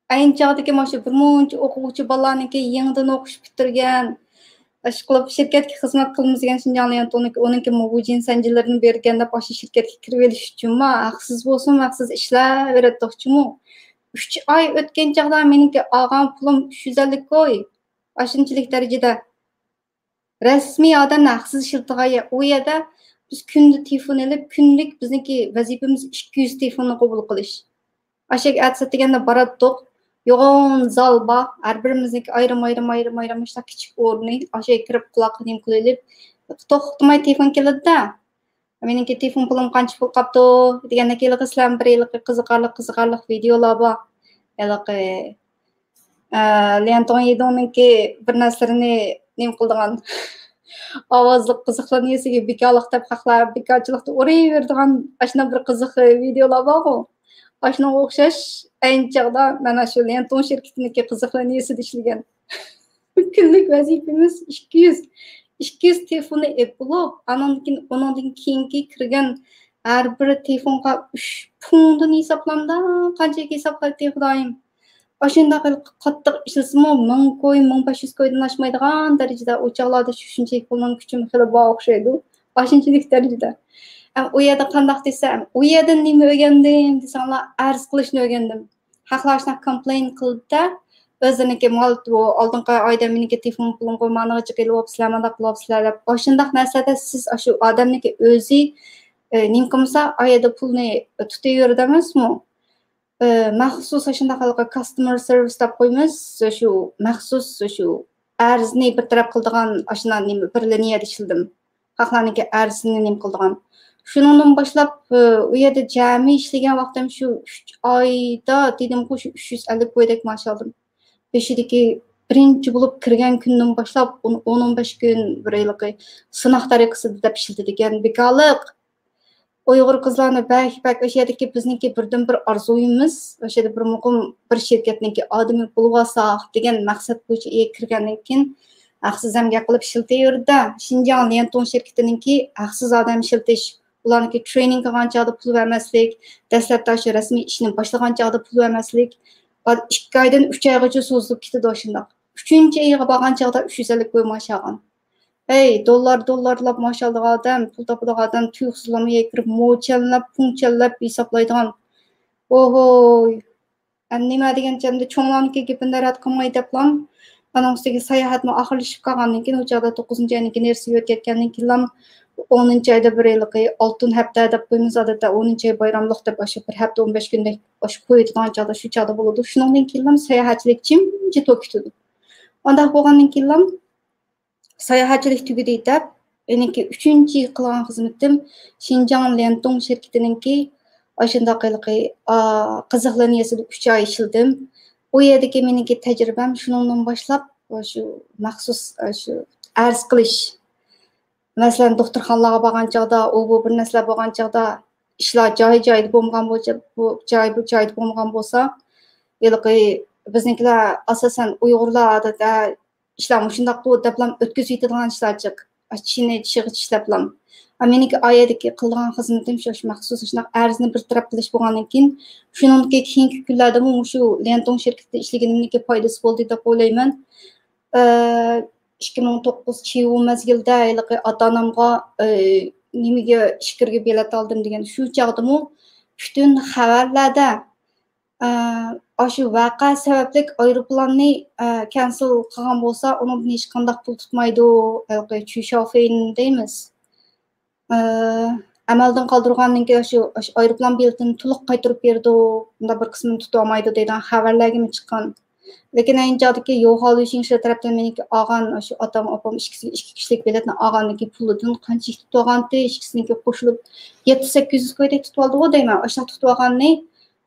ayinchaqdagi maosh bir muncha o'quvchi bolalarniki yangidan o'qish bitirgan, Aşkılıp şirketke hizmet kılmızgen Şinjanlıyan onunki muğucin sancılarını bergende başı şirketke kirveliş üçün ma, haksız bolsun, haksız işler verettik üçün mu? 3 ay ötken çağda meninki ağam pulum 350 koy. Aşınçılık derecede. Resmi adam haksız şıltıgaya o yada biz kündü telefon elip, günlük bizniki vazifemiz 200 telefonu kabul kılış. Aşık atsat degende barattık. Yoğun zal bak, her birimizdeki ayrım işte küçük ornu, aşağı kirip kulağını kulelip, toxtumay telefon keladi da. Meniki telefon pulum qancha pul qapti, deganda kelib qizlar bir yillik qiziqarli videolar bor. Elaqi Leon 17'ninki bir narsalarni nim qildigan ovozli qiziqlaniyasiga bekalik deb haqlar, bekorchilikda o'rayverdigan ashuna bir qiziq videolar bor. Aşına o'xshash ayni chog'da mana shu Lenton shirkatiniki qiziqlaniyasida ishlagan. Kunlik vazifamiz 200 telefonni bo'lib, ondan keyingi kirgan har bir telefonga 3 punddan hisoblanda, qanchaga hisoblaydi xudoyim. Ashunda qattiq ishlasimi 1000 koy, 1500 koydan oshmaydigan darajada o'choqlarda shunchalik pulning kuchi hali bor o'xshaydi. Ashunchalik darajada. O yerda qandaq desam, o yerdan nima o'rgandim desanglar, arz qilishni o'rgandim. Haqlashni complain qildi-da, o'ziniki mol oldingi oyda meniki telefon pulim qo'ymaniga kelib sizlarmanda qilibsizlar deb. O'shundaq narsada siz shu odamniki o'zi nim qilsa, oyda pulni tutayverdingizmi? Maxsus shunday customer service deb qo'ymiz, shu maxsus shu arzni bir taraf qildigan ashuna nima bir liniyada ishildim. Haqlarniki arzini nim qildigan. Şunundan başlap u yerda jami ishlagan vaqtim shu 3 oyda dedim shu 350 ko'ydek maaş aldım. Beşideki birinchi bo'lib kirgan kundan boshlab 10-15 kun bir yillik sınaq tariqasida deb ishlatadigan bekorlik. Uyg'ur qizlarni bak o'sha yerdagi bizniki birdan bir arzuyimiz, o'sha yerda bir muqim bir shirkatniki odami bo'lib olsaq degan maqsad bo'yicha kirgandan keyin haqsiz hamga qilib ishlatayverdi. Şinjan Lenton shirkatiniki haqsiz odam ishlatish ularniki training qilgan chog'da pul vermaslik, dastlabda shu rasmiy ishni boshlagan chog'da pul vermaslik, 2 oydan 3 oygacha so'zilib ketdi o'shundoq. 3-oyga borgan chog'da 350 ko'y maash olgan. Dollarlab maash olgan odam, pul topadigan odam tuyuqsizlamay kirib mo'challab, punchallab hisoblaydigan. Ohoy. Nima degan jamda cho'nglarniki gapini rad qilmay deblam. Ana ustiga sayohatni oxirlashib qolgandan keyin o'sha 9-oyning nersiga o'tayotgandan keyin 10-oyda bir yillik oltin hafta deb qo'ymiz odatda 10-oy bayramlik deb o'sha bir hafta 15 kundek o'sha qo'yadigan chog'da shu chog'da bo'ladi. Shundan keyin sayohatchilik jimji to'kitdi. Unda bo'lgandan keyin sayohatchilik tugadi deb, meniki 3-yil qilgan xizmatim Şinjan Lenton shirkatiniki o'shunda qiziqlaniyasida 3 oy ishladim. O yerdagi meniki tajribam shundan boshlab shu maxsus shu arz qilish. Masalan, doktorxonalarga borgan chog'da, bu bir narsalar bo'lgan chog'da ishlar joy-joyida bo'lmagan bo'lsa, bu joyida bo'lmagan bo'lsa, biznikilar asosan Uyg'urlar odatda ishlar shundoq deblam o'tkazib yetadigan ishlarchiq. Chini ishlar meniki oyadagi qilgan xizmatim shu maxsus shunaqa arzni bir taraf qilish bo'lgandan keyin shundan keyingi kunlarda shu Lenton shirkatida ishlaganimniki foydasi bo'ldi deb o'ylayman. 2009 mezgilda ota-onamga nimaga ishkirga bilet oldim degan shu chog'dami butun xabarlarda shu voqea sababli aeroplanni cancel qilgan bo'lsa, uni hech qanday pul tutmaydi, Chushofen deymiz. Amaldan qoldirgandan keyin shu aeroplan biletini to'liq qaytarib berdi, bunda bir qismini tuta olmaydi degan xabarlarga chiqqan. Lekin ayinchadagi yo'q olishing shu tarafdan meniki olgan shu otam, opam 2 kishilik biletni olgandagi pulidan qancha tutib olgandi, ikkisiniki qo'shilib 700-800 ko'ydek tutib oldi deyman. O'sha tutib olganni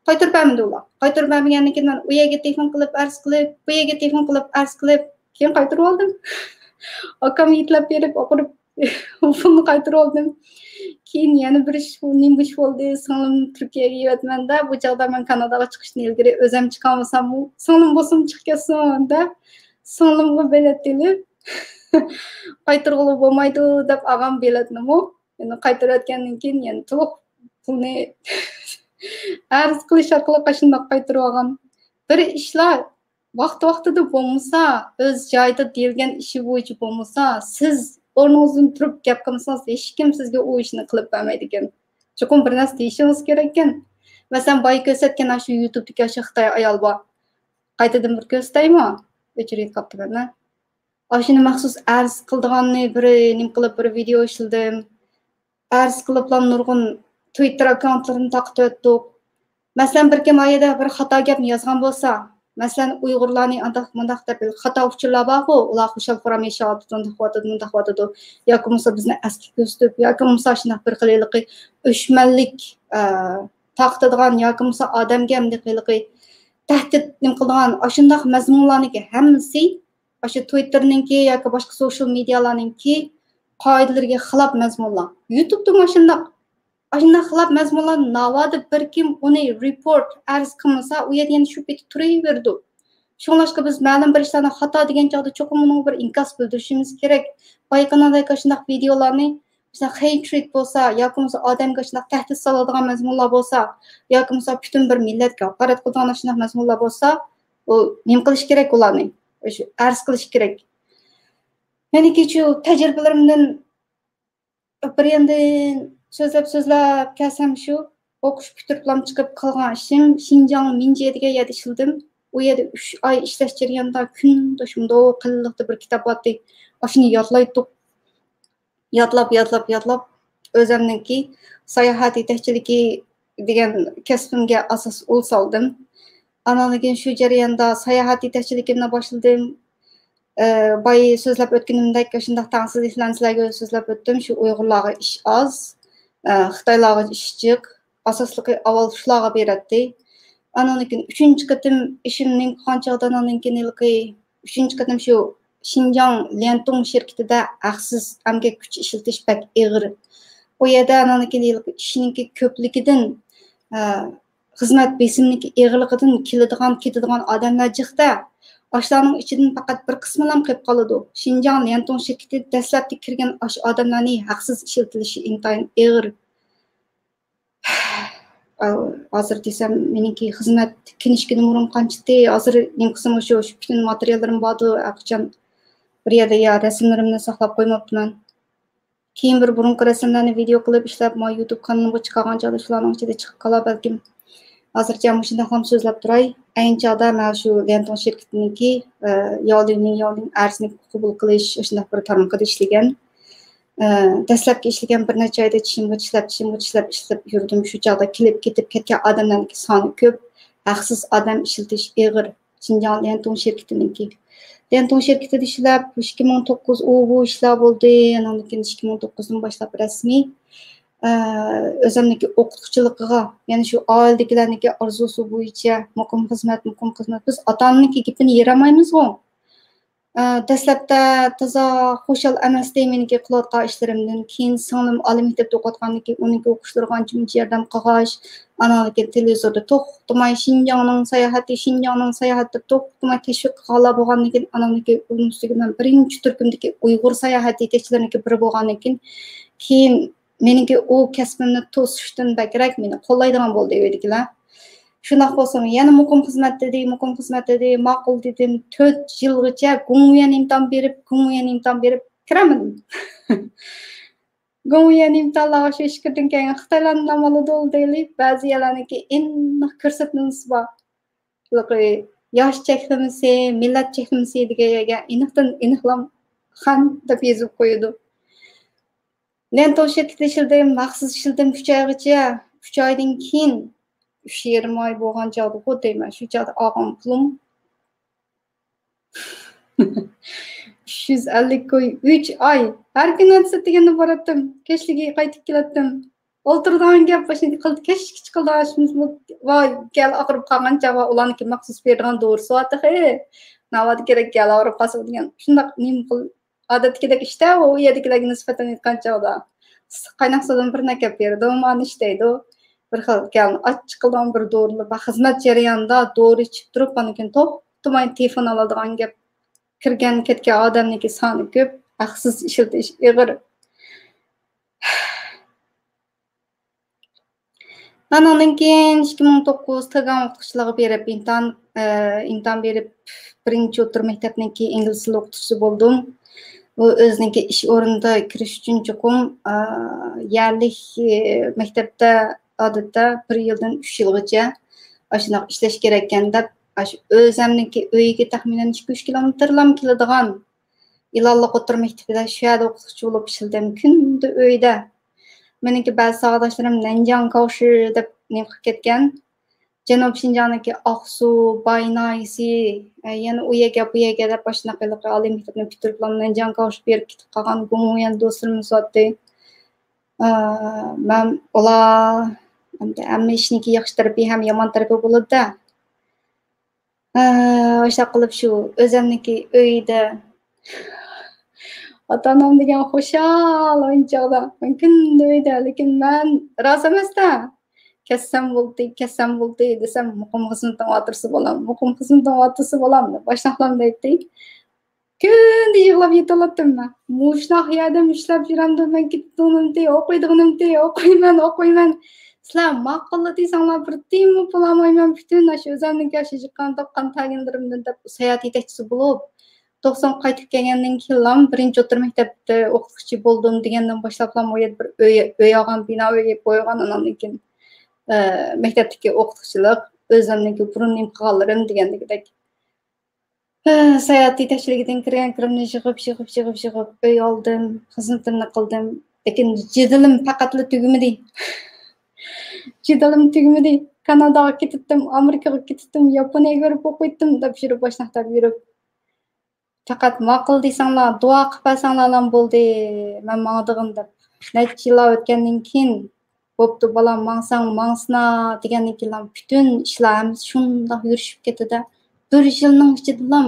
Qaytarib bermedi ular. Qaytarib bermegandan keyin men u yerga telefon qilib, arz qilib, bu yerga telefon qilib, arz qilib, keyin qaytarib oldim. Akam yetlab berib, oqirib pulni qaytarib oldim. Keyin yana bir ish bo'ldi. Singlim Turkiyaga yetmanda, bu chaqda men Kanadaga chiqishni ilgari o'zim chiqolmasam, singlim bo'lsam chiqib ketsin deb, singlimga bilet olib qaytarg'ili bo'lmaydi deb agam biletni endi qaytarayotgandan keyin yana to'liq pulni arz qilish orqali qashundoq qaytarib olgan. Bir ishlar vaqtida bo'lmasa, o'z joyida deyilgan ishi bo'yicha bo'lmasa, siz o'rningizdan turib gap qilmasangiz, hech kim sizga u ishni qilib bermaydi ekan. Chuqur bir narsa deyishingiz kerak ekan. Masalan, boy ko'rsatgan shu YouTube'dagi shu Xitoy ayol bor. Qaytadan bir ko'rsataymi? O'chirib qolibdi-da. Ashuni maxsus arz qildiganni nim qilib bir video ishladim. Arz qiliblar nurg'un Twitter akkauntlarini taqib o'tdik. Masalan, bir kim ayada bir xato gapni yozgan bo'lsa, masalan, Uyg'urlarning andaq deb xato uchurlar bor-ku, ular xushal qo'ram yashayapti, mundaq vatadi. Yoki bo'lmasa bizni asli ko'rsatib, yoki bo'lmasa shunday bir qililiqi o'shmanlik taqtadigan, yoki bo'lmasa odamga bunday qililiqi tahdid nim qiladigan, shunday mazmunlarniki hammasi shu Twitter'ninki yoki boshqa social medialarninki qoidalariga xilof mazmunlar. YouTube'da shunday xilaf mazmunlar navada bir kim uni report arz qilmasa, u yerda yana shu peti turaverdi. Shunlashqa biz ma'lum bir ishlarni xato degan chog'da cho'qim uni bir inkos bildirishimiz kerak. Boy kanaldagi shunday videolarni bizning hatred bo'lsa, yoki bo'lmasa odamga shunday tahdid soladigan mazmunlar bo'lsa, yoki bo'lmasa butun bir millatga haqorat qiladigan shunday mazmunlar bo'lsa, u nima qilish kerak ularni? O'sha arz qilish kerak. Ya'ni shu tajribalarimdan bir endi so'zlab kelsam shu o'qish bitirib chiqib qolgan ishim Xinjiang Minjie degan yerda ishladim. U yerda 3 oy ishlash jarayonida kunda shunday qilliqda bir kitob botdi. Shuni yodlaydik. Yodlab o'zimniki sayohat yetakchiligi degan kasbimga asos ul soldim. Analigan shu jarayonda sayohat yetakchiligimni boshladim. Boy so'zlab o'tganimdek shunday tangsizliklarga so'zlab o'tdim. Shu Uyg'urlarga ish oz. Xitoylarga ishchiq, asosliqi avval shularga beradi. Ananikin 3-chi qatim ishimning qanchadan ananikin 3-chi qatim shu Xinjiang Liantong shirkatida haqsiz amgak kuch ishlatish bak ig'ir. U yerda ananikin ishninki ko'pligidan xizmat besimniki ig'irligidan ketadigan odamlar jiqda. Ashlarning ichidan faqat bir qismilam qilib qoladi. Xinjiang Liantong shirkati dastlabki kirgan odamlarning haqsiz ishlatilishi intayin ig'ir. Hozir desam, meniki xizmat kinishki numerim qanchati, hozir nim qism shu butun materiallarim bordi, aqcham bir yerda ya rasmlarimni saqlab qo'ymabman. Keyin bir burunqi rasmlarni video qilib ishlab, YouTube kanalimga chiqargan joyda shularning ichida chiqib qolar balkim. Hozircha shunday ham so'zlab turay. Ayni chog'da men shu Liantong shirkatiniki yo'lning arzini qabul qilish shunday bir tarmoqda ishlagan. Dastlabki ishlagan bir necha oyda tishimga tishlab yurdim. Shu chog'da kelib ketib ketgan odamlarning soni ko'p. Haqsiz odam ishlatish ig'ir. Xinjiang Liantong shirkatiniki. Liantong shirkatida ishlab 2009 bu ishlar bo'ldi. Undan keyin 2009dan boshlab rasmiy o'zimniki o'qituvchiligiga, ya'ni shu oiladagilarniki orzusi bo'yicha muqim xizmat biz ota-onaniki gapini yeramaymiz-ku. Dastlabda toza xo'shal emas meniki qilayotgan ishlarimdan keyin singlim oliy maktabda o'qiyotganligi, uniki o'qishlariga ancha yordam qilg'ash, ananiki televizorda to'xtamay Xinjiangning sayohati deb to'xtamay tashviq qilganlar bo'lganligi, ananiki uning ustiga men birinchi turkumdagi Uyg'ur sayohat yetakchilarining biri bo'lganligi, keyin meniki u kasbimni to'sishdan bakrak meni qo'llaydigan bo'ldi uydagilar. Shunday bo'lsa, yana muqim xizmat dedi, ma'qul dedim. 4 yilgacha Gongyan imtihon berib kiraman. Gongyan imtihonlarga shu ishqirdan keyin Xitoylarning amalida deylik, ba'zi yerlarniki aniq ko'rsatmasi bor. Yosh cheklimisi, millat cheklimisi degan aniqlam ham deb yozib qo'ydi. Liantong shirkatida ishladim, maxsus ishladim 3 oygacha. 3 oydan keyin 3,5 oy bo'lgan chog'da deyman, shu chog'da olgan pulim 350 ko'y 3 oy. Har kuni deganda boradim, kechligi qaytib kelatdim. O'ltirdigan gap başını qildi, kesh qildi ashimiz. Voy, gel aqirib qolgancha va ularniki maxsus bergan doğru soatı he. Navadi kerak gel aqirib qolsa degan. Shundaq nim qil odatdagidek ishda u yerdagilarga nisbatan aytgancha da. Qaynoq sudan bir nakab berdi, mani ishtaydi. Bir xil gel achchiq qilgan bir doğrulu va xizmat jarayonida doğru ichib turib, anikin to'xtamay telefon oladigan gap kirgan ketgan odamniki soni ko'p, haqsiz ishlatish ig'ir. Anandan keyin 2009 Tagan o'qituvchiligi berib, imtihon berib, birinchi o'rta maktabniki ingliz tili o'qituvchisi bo'ldim. Bu o'ziniki ish o'rinida kirish uchun chuqur yerlik maktabda odatda 1 yildan 3 yilgacha ashunaq ishlash kerak ekanda, o'zimniki uyiga taxminan 2-3 kilometrlar keladigan Ilanliq o'rta maktabida shu yerda o'qituvchi bo'lib ishladim. Kunda uyda. Meniki ba'zi savodoshlarım Nanjang Kaoshi deb nim qilib ketgan. Janub Shinjonniki Oqsu, Baynaysi, yana u yerga bu yerga deb boshlanib oliy maktabni bitirib, Nanjang Kaoshi berib ketib qolgan Gongyan do'stlarim zotdi. Men ular hamma ishniki yaxshi tarafi ham yomon tarafi bo'ladi-da. O'sha qilib shu o'zimniki uyda Ota-onam degan xo'shal o'yinchoqda. Mumkin deydi, lekin men rost emasda. Kassam bo'ldi desam, muqim xizmatdan o'tirsa bo'lam, muqim xizmatdan o'tirsa bo'lam deb boshliqlar deydi. Kunda yig'lab yetalatdim men. Mushnoq yerda ishlab yuramda, men ketdimdi, o'qiyman. Sizlar ma'qulli desanglar bir tiyinmi pulamayman, butun shu o'zimniki chiqqan topgan tagindirimdan deb sayat yetakchisi bo'lib 90 qaytib kelgandan keyin birinchi o'rta maktabda o'qituvchi bo'ldim degandan boshlab u yer bir uy olgan, bino uyga qo'ygan, undan keyin maktabdagi o'qituvchilik o'zimniki burunning qilganlarim degandek. Sayat yetakchiligidan kirgan kirimni yig'ib uy oldim, xizmatimni qildim. Lekin jidilim faqatla tugmadi. Kanadaga ketdim, Amerikaga ketdim, Yaponiyaga borib o'qiydim deb yurib boshliqlar yurib. Faqat ma'qul desanglar, duo qilib qo'ysanglar bo'ldi. Men mangdig'im deb. Necha yillar o'tgandan keyin bo'pti bolam mangsina degandan keyin butun ishlarimiz shundoq yurishib ketdi-da. 1 yilning ichida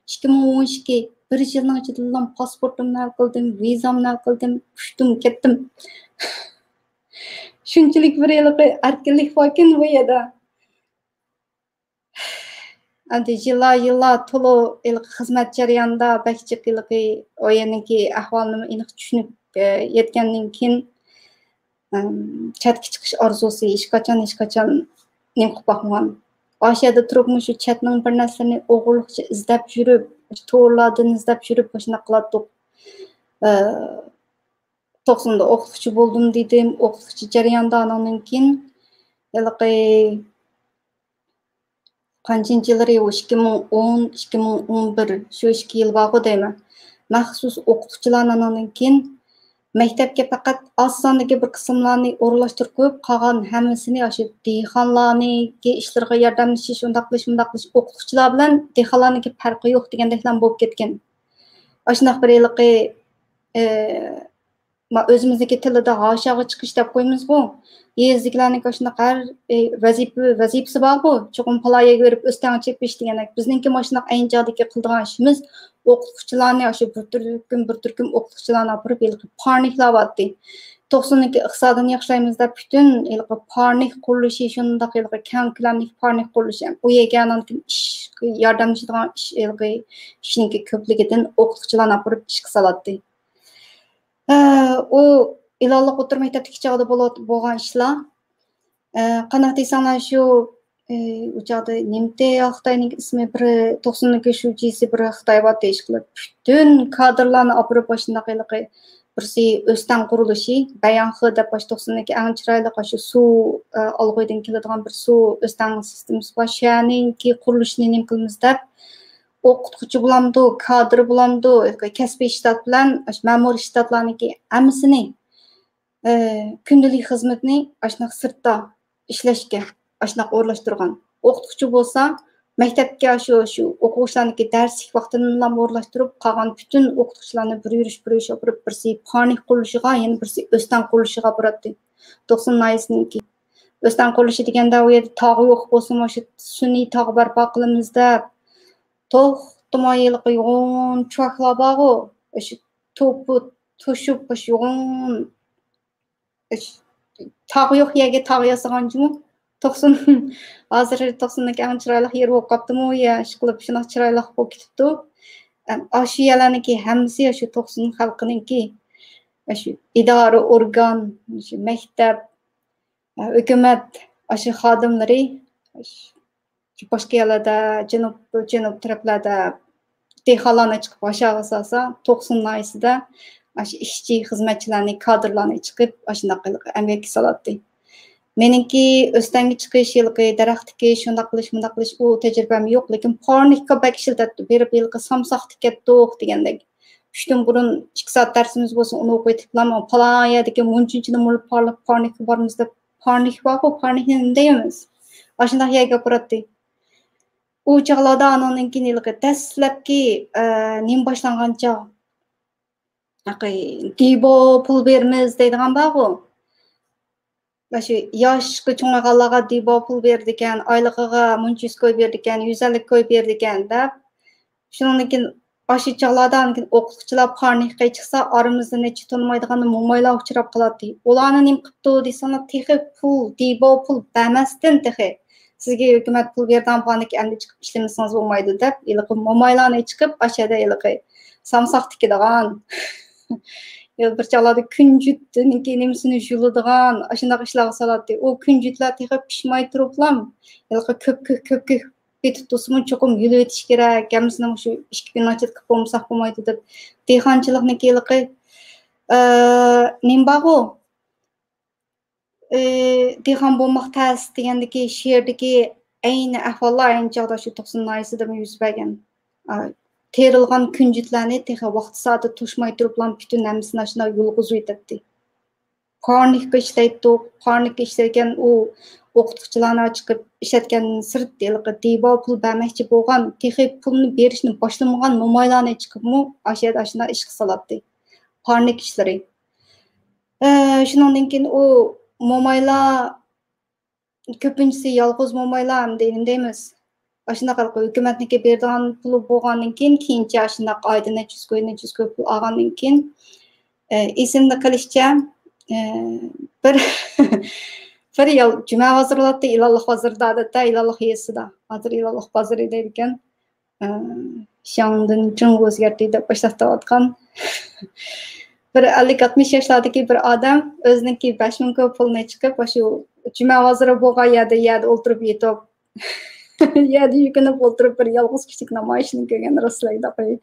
2012 1 yilning ichida pasportimni hal qildim, vizamni hal qildim, ushdim, ketdim. Shunchalik bir yillik erkinlik vokin bu yerda. Andi yillar to'lo xizmat jarayonida bakchiq yilqi o'yiniki ahvolini aniq tushunib yetgandan keyin chatga chiqish orzusi hech qachon nim qilib boqmagan. Oshada turib shu chatning bir narsani o'g'irlikcha izlab yurib, to'g'rilardan izlab yurib shunday qildik. 90da o'qituvchi bo'ldim dedim, o'qituvchi jarayonida andan keyin yilqi qanchinchi yillari 2010, 2011 shu 2 yil vaqt deyman. Maxsus o'qituvchilardan keyin maktabga faqat oz sondagi bir qismlarni o'rlashtirib qo'yib, qolgan hammasini o'sha dehqonlarniki ishlarga yordamlashish, undaq qilish o'qituvchilar bilan dehqonlarniki farqi yo'q degandeklar bo'lib ketgan. Ashunaq bir yilqi o'zimizdagi tilida g'ashaga chiqish deb qo'ymiz-ku. Yezliklarning shunaq har vazifasi bor-ku. Cho'qim palaga berib o'stan chepish deganak. Bizningki mashunaq ayinjodagi qildigan ishimiz o'qituvchilarni o'sha bir turkum o'qituvchilarni olib yilqi parniklayapti. 90dagi iqtisodini yaxshilaymiz deb butun yilqi parnik qurilishi shundoq yilqi keng ko'lamli parnik qurilishi. U yegandan ish yordamchidigan ish yilqi ishningki ko'pligidan o'qituvchilarni olib ish qisalatdi. U Ilanliq o'rta maktabdagi chog'da bo'lgan ishlar. Qanaqa desanglar shu u chog'da Nimte Xitoyning ismi bir 90dagi shu jisi bir Xitoyvat ish qilib butun kadrlarni olib boshindaq yilqi birsi o'stan qurilishi, Bayanxi deb 90dagi eng chiroyli shu suv olg'uydan keladigan bir suv o'stan sistemasi bor. Shuninki qurilishini nim qilamiz deb o'qituvchi bo'lamdi, kadr bo'lamdi, kasbiy shtat bilan ma'muriy shtatlarniki hammasini kundalik xizmatni ashunaq sirtda ishlashga ashunaq o'rlashtirgan. O'qituvchi bo'lsa, maktabga shu o'quvchilarniki darslik vaqtini o'rlashtirib, qolgan butun o'qituvchilarni bir yurish olib birsi parnik qurilishiga, yana birsi o'stan qurilishiga boradi. 90 naisininki. Östan qurilishi deganda u yerda tog' yo'q bo'lsa, shu sun'iy tog' barpo qilamiz deb to'xtamayliq yo'g'on cho'klar bor-ku. Shu to'pu to'shib yo'g'on tog' yo'q yerga tog' yasaganchimu 90 hozir 90dagi eng chiroyli yer bo'lib qolibdimi ya ish qilib shunaqa chiroyli bo'lib ketibdi. Shu yerlarniki hammasi shu 90 xalqininki. Shu idora organ, shu maktab, hukumat, shu xodimlari shu boshqa yerlarda janub taraflarda dehqonlarni chiqib aşağı salsa 90 naisida shu ishchi xizmatchilarni kadrlarni chiqib shunaqa amak salatdi. Meniki o'stanga chiqish yilqi daraxtiki shunday qilish u tajribam yo'q, lekin parnikka bak ishlatdi. Berib yilqi samsoq tikatdiq degandek. 3 kun burun 2 soat darsimiz bo'lsa uni o'qib o'tibman. Falan yerdagi munchini mulib parnik bormiz deb parnik bor-ku, parnikni nima deymiz? Shunday yerga boradi. U chog'larda anoninki yilqi dastlabki nim boshlangancha dibo pul bermiz deydigan bor-ku. Shu yoshga cho'ng'ayganlarga dibo pul berdi ekan, oylig'iga 100 koy berdi ekan, 150 koy berdi ekan deb. Shundan keyin shu chog'lardan o'qituvchilar parnikga chiqsa, aramizda necha tanmaydigan mo'maylar uchrab qoladi. Ularni nim qilibdi deysanglar, texi pul, dibo pul bermasdan texi. Sizga hukumat pul bergan parnik endi chiqib ishlamasangiz bo'lmaydi deb, ilqi mo'maylarni chiqib, ashada ilqi samsoq tikadigan bir chog'larda kunjutniki nimasini yuladigan, shunaqa ishlarga soladi. U kunjutlar texi pishmay turiblam, ilqi ko'p ketib tursin, cho'qim yulib etish kerak. Kamsini shu 2 kun ochib qilib bo'lmasaq bo'lmaydi deb. Dehqonchilikniki ilqi nim bor-ku. Dehqon bo'lmoq tas degandagi she'rdagi ayni ahvollar ayni chog'da shu 90 naisida yuz bergan. Terilgan kunjutlarni texi vaqt soati to'shmay turiblam butun hammasini shuna yulg'izib yetadi. Parnikga ishlaydi, parnikga ishlayotgan u o'qituvchilarni chiqib ishlatgan sirt yilqi dibo pul bermoqchi bo'lgan, texi pulni berishni boshlamagan mo'maylarni chiqibmi ashada shuna ish qiladi. Parnik ishlari. Shundan keyin u mo'maylar ko'pinchisi yolg'iz mo'maylar deymiz. Shunaqa hukumatniki bergan puli bo'lgandan keyin keyincha shunaqa oyda necha yuz ko'p pul olgandan keyin esimda qilishcha bir yil juma hozirlatdi ilohlik hozirda odatda ilohlik yesida hozir ilohlik bozori deydi ekan shangdan chung o'zgardi deb boshlatayotgan bir 50-60 yoshlardagi bir odam o'ziniki 5000 ko'p pulni chiqib shu juma hoziri bo'lgan yerda o'tirib yetib yerda yukinib o'tirib bir yolg'iz kichik namoyishni ko'rgan rostlaydi.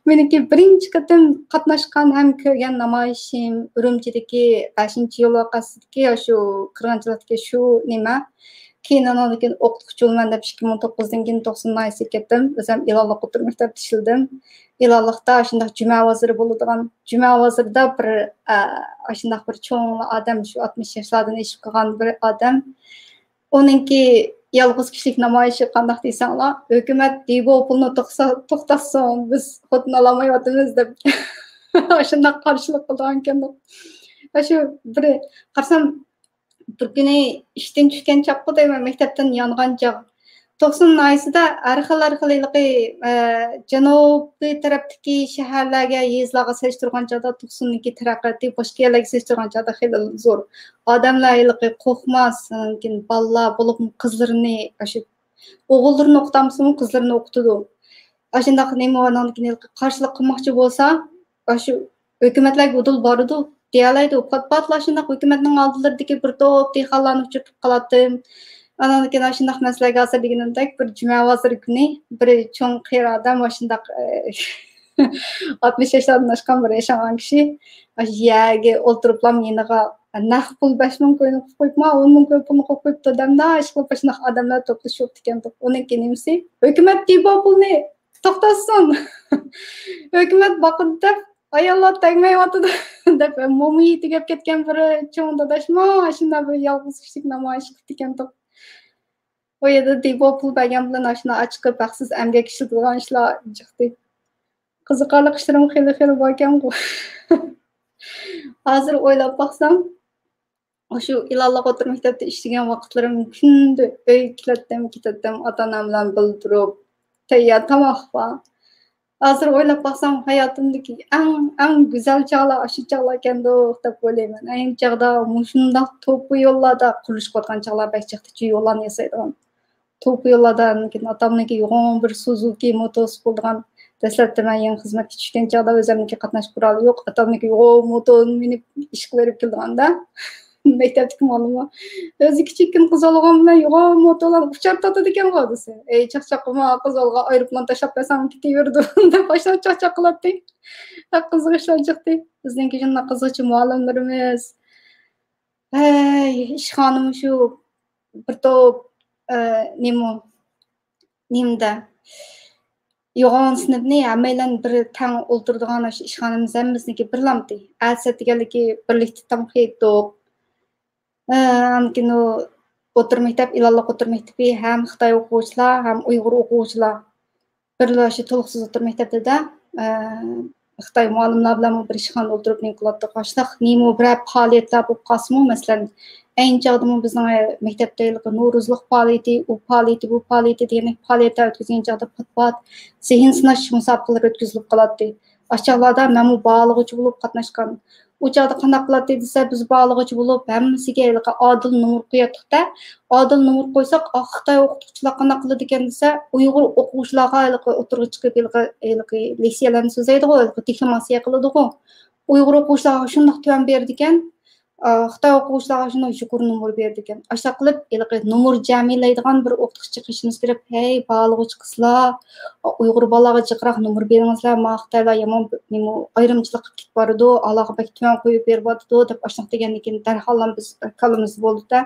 Meniki birinchi qatim qatnashgan ham ko'rgan namoyishim Urumchidagi 5-yo'l voqeasidagi shu qirg'inchilikdagi shu nima keyin andan o'qituvchi bo'lman deb 2009dan keyin 90 naysga ketdim. O'zim Ilonliq o'tirib maktabda ishladim. Ilonliqda shunday juma vaziri bo'ladigan juma vazirida bir shunday bir cho'ng odam shu 60 yoshlardan eshib qolgan bir odam uninki yolg'iz kishilik namoyishi qanday deysanglar, hukumat dibo pulni to'xtatsin, biz xotin olamayotimiz deb shunday qarshilik qilgan ekan. Shu bir qarsam bir kuni ishdan tushgan chaqqa deyman, maktabdan yongan chaq. 90 naysida har xil janubiy tarafdagi shaharlarga, yezlarga solishtirgan chaqda 90dagi taraqqiyoti boshqa yerlarga solishtirgan chaqda xeyli zo'r. Odamlar qo'rqmas, lekin bolalar bo'lib qizlarini shu o'g'illarni o'qitamizmi, qizlarini o'qitadi. Shunday nimalarni qarshilik qilmoqchi bo'lsa, shu hukumatlarga udul boradi, deyalaydi. Patlar shunday hukumatning oldilaridagi bir to'p dehqonlarni uchirib qoladi. Andan keyin shunday masalaga asar deganimdek bir juma vaziri kuni bir cho'ng qir odam shunday 60 yoshlardan oshgan bir yashagan kishi yerga o'tiriblam yeniga naq pul 5000 ko'yni qo'yibman, 10 ko'y pulni qo'yibdi odamda ish qilib shunaqa odamlar to'plashib ekan. Uniki nimasi? Hukumat dibo pulni to'xtatsin. Hukumat boqdi deb ayollar tegmayotdi deb mo'mi tegib ketgan bir cho'ng dadashma shunday bir yolg'iz kichik namoyish qildi ekan. O yerda dibo pul bergan bilan shuna ochiqib baxtsiz emgak ishlatilgan ishlar chiqdi. Qiziqarli ishlarim xeyli bor ekan-ku. Hozir o'ylab baxsam Şu ilallık oturup mektepte işleyen vaqtlarım kündü öy ketdim, ata-onam bilan bildirib, tayyor tamoq bor. Hozir o'ylab baxsam, hayotimdagi eng go'zal chog'lar shu chog'lar ekanda deb o'ylayman. Ayni chog'da mushundaq to'pi yo'llarda qurilish qilgan chog'lar bakchiqdi yo'llarni yasaydigan. To'pi yo'llardan keyin otamniki yo'g'on bir Suzuki motosi bo'lgan. Dastlabda men yangi xizmatga tushgan chog'da o'zimniki qatnash quroli yo'q. Otamniki yo'g'on motorni minib ishga berib kelganda maktabdagi ma'lumot. O'zi kichikkin qizaloqim bilan yo'g'on motorlar uchar totadi ekan desa. Ey chaqchaqma qizaloqqa aeroplan tashlab qo'ysam ketaverdi deb boshdan chaqchaq qiladi. Qiziqishlar chiqdi. Bizningki shunday qiziqchi muallimlarimiz. Hey, ishxonim shu bir to'p nimda yo'g'on sinfni hammaylar bir tang o'ltiradigan shu ishxonamiz hammizniki birlamdi. Asat deganligi birlikda tamoq yedik. Amkin o o'tir maktab, ilalliq o'tir maktabi ham Xitoy o'quvchilar, ham Uyg'ur o'quvchilar birlashib to'liqsiz o'tir maktabda Xitoy muallimlar bilan bir ishxonada o'tirib qiladi. Qo'shliq nima bir faoliyatlar bo'lib qolsa-mu, masalan, ayni chog'da bizning maktabda Nuruzlik faoliyati, u faoliyati, bu faoliyati degan faoliyatlar o'tkazgan chog'da pat zehn sinash musobaqalari o'tkazilib qoladi. Aşağılarda men bağlıqçı bo'lib qatnashgan. U chog'da qanday qiladi desa, biz bağlıqçı bo'lib hammasiga adil numur qo'yatdik-da. Adil numur qo'ysak, Xitoy o'qituvchilar qanday qiladi ekan desa, Uyg'ur o'quvchilarga o'tirg'i chiqib leksiyalarni so'zlaydi-ku, deklamatsiya qiladi-ku. Uyg'ur o'quvchilarga shunday tuvan berdi ekan, Xitoy o'quvchilarga shunday yuqori numur berdi ekan. Aşağı qilib, numur jamilaydigan bir o'qituvchi qilishimiz kerak. Hey, bağlıqçı qizlar, Uyg'ur bolalarga jiqroq numur beringizlar, ma Xitoylar yomon ayrimchilik qilib boradi, Allohga bak tuvan qo'yib beribdi deb ashunaq degandan keyin darhol biz kalimiz bo'ldi-da.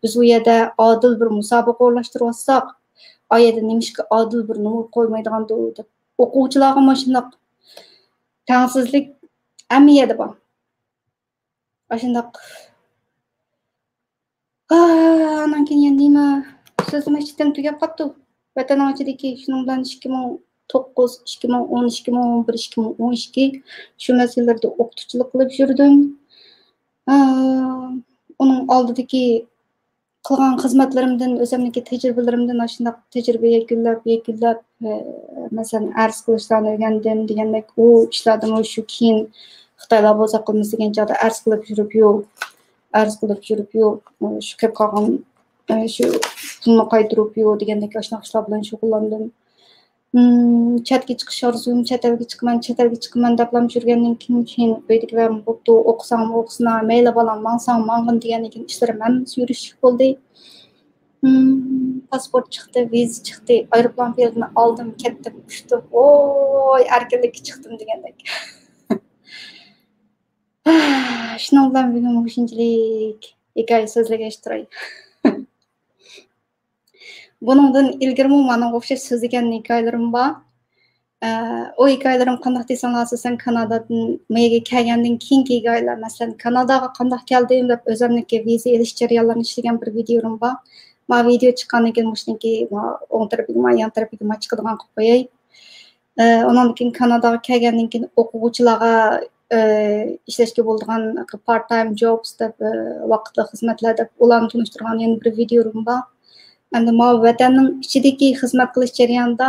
Biz u yerda adil bir musobaqa o'rlashtirib olsak, o yerda nimishga adil bir numur qo'ymaydigan deb o'quvchilarga mana shunday tengsizlik hamiyada bor. Aşındaq. Anan keyin nima so'zim eshitdim tugab qoldi. Vatan ichidagi shuning bilan 2009, 2010, 2011, 2012 shu masalalarda o'qituvchilik qilib yurdim. Uning oldidagi qilgan xizmatlarimdan, o'zimniki tajribalarimdan shunday tajriba yakunlab, masalan, arz qilishlarni o'rgandim degandek, u ishlardan shu keyin Xitoylar bo'lsa qilmiz degan joyda arz qilib yurib yo'q, shu kelib qolgan shu pulni qaytirib yo'q degandek shunaqa ishlar bilan shug'ullandim. Chatga chiqish orzum, chet elga chiqaman deb yurgandan keyin uydagilarim bo'pti, o'qisam o'qisin, mayli bolam, mansam mang'in degandan keyin ishlarim hammasi yurishib bo'ldi. Pasport chiqdi, viza chiqdi, aeroplan biletini oldim, ketdim, uchdim. Oy, erkinlikka chiqdim degandek. Shuning bilan bugun shunchalik hikoya so'zlagashtiray. Buningdan ilgari mana o'xshash so'zlagan hikoyalarim bor. O hikoyalarim qanday desang asosan Kanadadan menga kelgandan keyingi hikoyalar. Masalan, Kanadaga qanday keldim deb o'zimniki viza olish jarayonlarini ishlagan bir videom bor. Ma video chiqqandan keyin mushniki o'ng tarafiga, yan tarafiga chiqadigan qilib qo'yay. Ondan keyin Kanadaga kelgandan keyin o'quvchilarga ishlashga bo'lgan part time jobs deb vaqtli xizmatlar deb ularni tunishtirgan yana bir videom bor. Endi vatanning ichidagi xizmat qilish jarayonida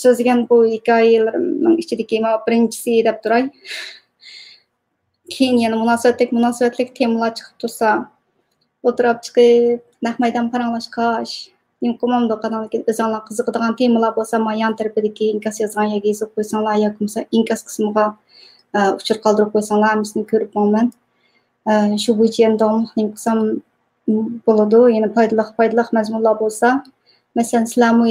so'zlagan bu hikoyalarimning ichidagi birinchisi deb turay. Keyin yana munosabatlik temalar chiqib tursa, o'tirib chiqib naq maydon paranglashqash, imkonimda qanday o'zinglar qiziqadigan temalar bo'lsa, men yan tarafidagi inkas yozgan yerga yozib qo'ysanglar yoki bo'lmasa inkas qismiga uchur qoldirib qo'ysanglar, hammasini ko'rib olman. Shu bo'yicha ham davomli qilsam bo'ladi. Yana foydali mazmunlar bo'lsa, masalan, sizlarmi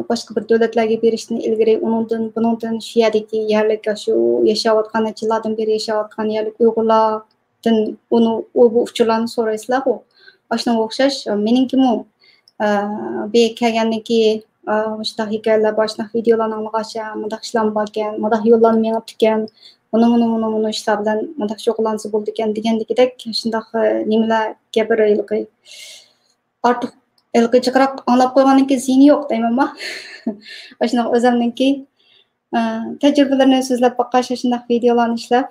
boshqa bir davlatlarga berishni ilgari buningdan shu yerdagi yerlik shu yashayotgan yillardan beri yashayotgan yerlik Uyg'urlardan bu uchurlarni so'raysizlar-ku. Shunga o'xshash meninkimi bu kelgandan keyin shunday hikoyalar, boshqa videolarni olg'acha, bunday ishlar bor ekan, bunday yo'llarni mengib ekan, buni ishlar bilan bunday shug'ullansa bo'ldi ekan degandagidek shunday nimalar gapiraylik. Ortiq ilqichiroq anglab qo'ygandan keyin ziyni yo'q deymanmi? Shunday o'zimniki tajribalarni so'zlab boqqach shunday videolarni ishlab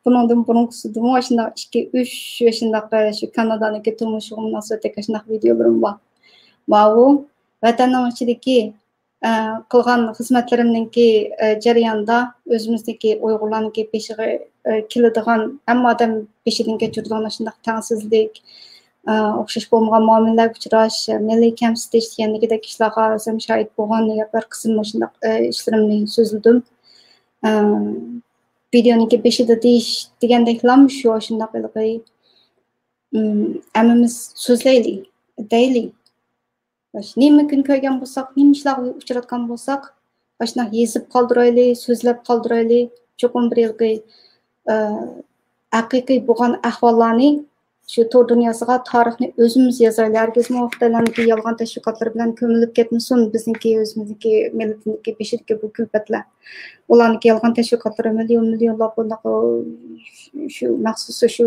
Bundan burunqusudum aşındaq 2-3 yaşındaq şu Kanadadaki turmuşum münasebetdeki aşındaq videolarım var. Bavu vatanın içindeki qılğan xizmatlarimninki jarayonda özümüzdeki Uyg'urlarniki beshiga keladigan hamma odam beshidan kechiradigan aşındaq tengsizlik, o'xshash bo'lmagan muomalalarga uchrash, milliy kamsitish degandagidek ishlarga o'zim shohid bo'lgan bir qism shundaq ishlarimni so'zladim. Videoniki beshida deyish degandeklam shu shundaq hammamiz so'zlaylik, deylik. Nima kun ko'rgan bo'lsak, nima ishlarga uchratgan bo'lsak, shunday yezib qoldiraylik, so'zlab qoldiraylik. Cho'qim bir yilgi haqiqiy bo'lgan ahvollarni shu tor dunyosiga tarixni o'zimiz yozaylik. Hargizmi Xitoylarniki yolg'on tashviqotlar bilan ko'milib ketmasin. Bizniki o'zimizniki millatniki beshidagi bu kulfatlar. Ularniki yolg'on tashviqotlari million-millionlab shu maxsus shu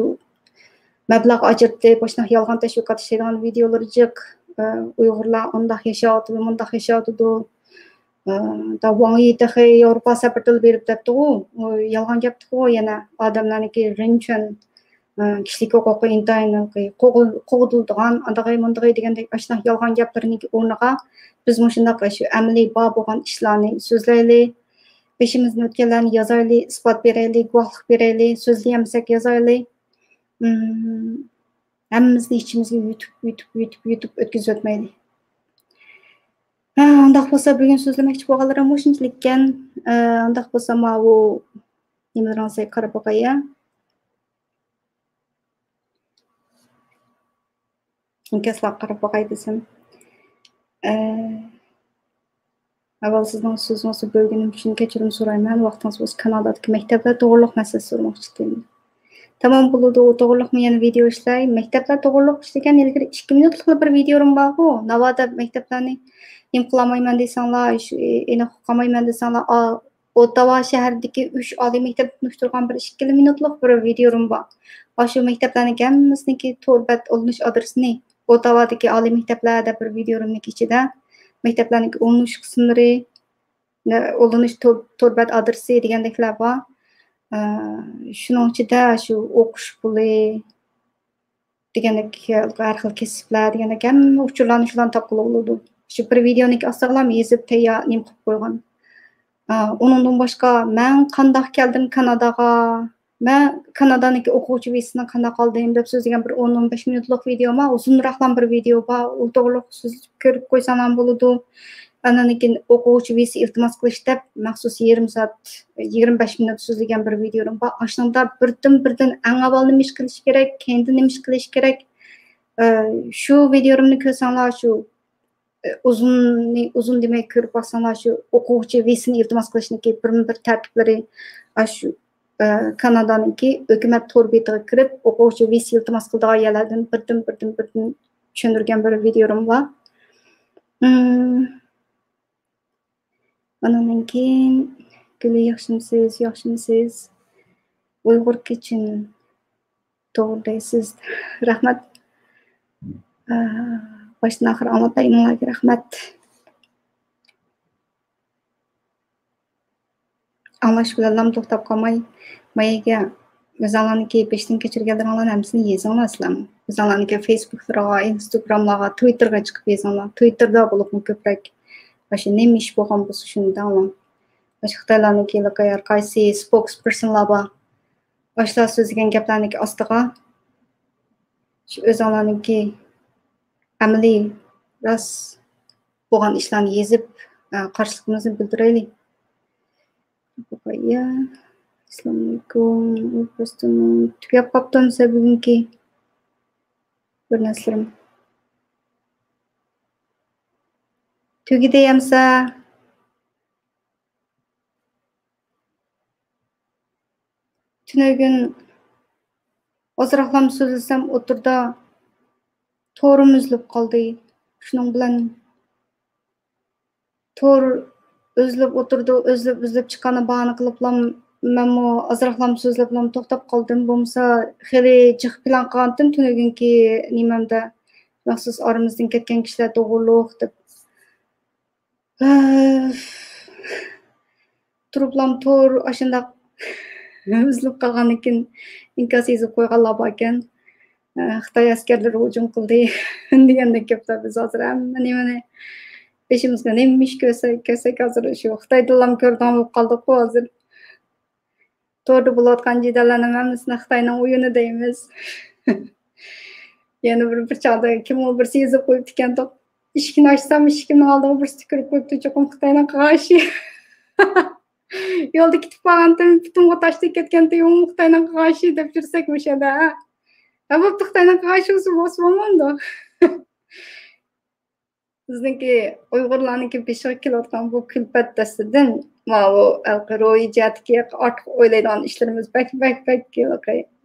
mablag' ajratib, boshqa yolg'on tashviqot ishlaydigan videolar jiq. Uyg'urlar undaq yashayotdi, mundaq yashayotdi. Da Wang Yi dahi Yevropa safartil berib debdi-ku, yolg'on gapdi-ku, yana odamlarniki rinchun kishilik huquqi intayin qo'g'dildigan, andag'ay degandek ashunaq yolg'on gaplarniki o'rniga biz shundaq shu amaliy bor bo'lgan ishlarni so'zlaylik, beshimizdan o'tganlarni yozaylik, isbot beraylik, guvohlik beraylik, so'zlayamsak yozaylik. Hammamizni ichimizga yutib o'tkazib o'tmaylik. Undaq bo'lsa bugun so'zlamoqchi bo'lganlarim shunchalik ekan. Undaq bo'lsa bu nimalarga qarab boqay. İnkaslar qarab boqay desam. Avval sizdan so'zimizni bo'lganim uchun kechirim so'rayman. Vaqtingiz bo'lsa Kanadadagi maktablar to'g'riliq masalasi so'ramoqchi edim. Tamam bo'ladi, to'g'riliqmi yana video ishlay. Maktablar to'g'riliq ishlagan ilgari 2 minutlik bir videom bor-ku. Navoda maktablarni nim qilmayman desanglar, aniq qilmayman desanglar, Ottawa shahridagi 3 oliy maktabni tunishtirgan bir 2 minutlik bir videom bor. Shu maktablarning hammasining to'rbat olinish adresini Ottawa'dagi oliy maktablarda bir videomning ichida maktablarning olinish qismlari, olinish to'rbat adresi degandeklar bor. Shuning ichida shu o'qish puli degandek har xil kasblar degandek hamma uchurlarni shularni topqili bo'ladi. Shu bir videoning ostiga yozib tayyor nim qilib qo'ygan. Undan boshqa men qandoq keldim Kanadaga, men Kanadaniki o'quvchi vizasini qanday qoldim deb so'zlagan bir 10-15 minutlik video bor, uzunroq bir video bor. U to'g'riliq so'z ko'rib qo'ysam ham bo'ladi. Ananikin o'quvchi vizasi iltimos qilish deb maxsus 20 soat 25 minut so'zlagan bir videom bor. Ashunda birdan eng avval nima ish qilish kerak, keyin nima ish qilish kerak. Shu videomni ko'rsanglar shu uzun demak ko'rib baxsanglar shu o'quvchi vizasini iltimos qilishniki bir tartiblari shu Kanadaniki hukumat to'rbetiga kirib o'quvchi vizasi iltimos qiladigan yerlardan birdan tushuntirgan bir videom bor. Ondan keyin Guli yaxshimisiz? Uyg'ur kichin to'g'ridaysiz. Rahmat. Başdan axir anlatayımlarga rahmat. Anlash bilan to'xtab qolmay, mayaga o'zinglarniki beshdan kechirganlaringlarni hammasini yezinglar. O'zinglarniki Facebooklarga, Instagramlarga, Twitterga chiqib yezinglar. Twitterda bo'libmi ko'proq. Başka nima ish bo'lgan bo'lsa shunda olam. Başka Xitoylarniki qaysi spokespersonlar bor. Boshlar so'zlagan gaplarniki ostiga shu o'zinglarniki amaliy rost bo'lgan ishlarni yezib qarshiligimizni bildiraylik. Assalomu alaykum. Postim tugab qolibdi bugungi bir narsalar. Tugidayamsa tunugun ozroqlam so'zlasam o'tirda to'rim uzilib qoldi. Shuning bilan to'r özlüb o'tirdi, özlüb chiqqani bahona qiliblam menmo ozroqlam so'zlablam to'xtab qoldim. Bo'lmasa xeli jiq plan qilgandim tunugunki nimamda maxsus oramizdan ketgan kishilar to'g'riliq deb turiblam to'r ashundaq Üzülüp qalgan ekan, inkas yezip qo'yganlar bor ekan. Xitoy askarlari hujum qildi degandek gaplar biz hozir hamma nimani beshimizga nima ish ko'rsak hozir shu Xitoyda ham ko'rgan bo'lib qoldik-ku hozir. To'g'ri bo'layotgan jidallarning hammasini Xitoyning o'yini deymiz. Yana bir chog'da kim u bir sezib qo'yibdi ekan, eshikni ochsam eshikning oldiga bir tükürib qo'yibdi, cho'qim Xitoyning qarshi. Yo'lda ketib qolgandim, butunga tashlab ketganda yo'q Xitoyning qarshi deb yursak o'shada. Bu Xitoyning qarshi bo'lsa bo'lmadi. Bizniki Uyg'urlarniki peshiga kelayotgan bu kulpat dastidan va bu ro'yijatga ortiq o'ylaydigan ishlarimiz bak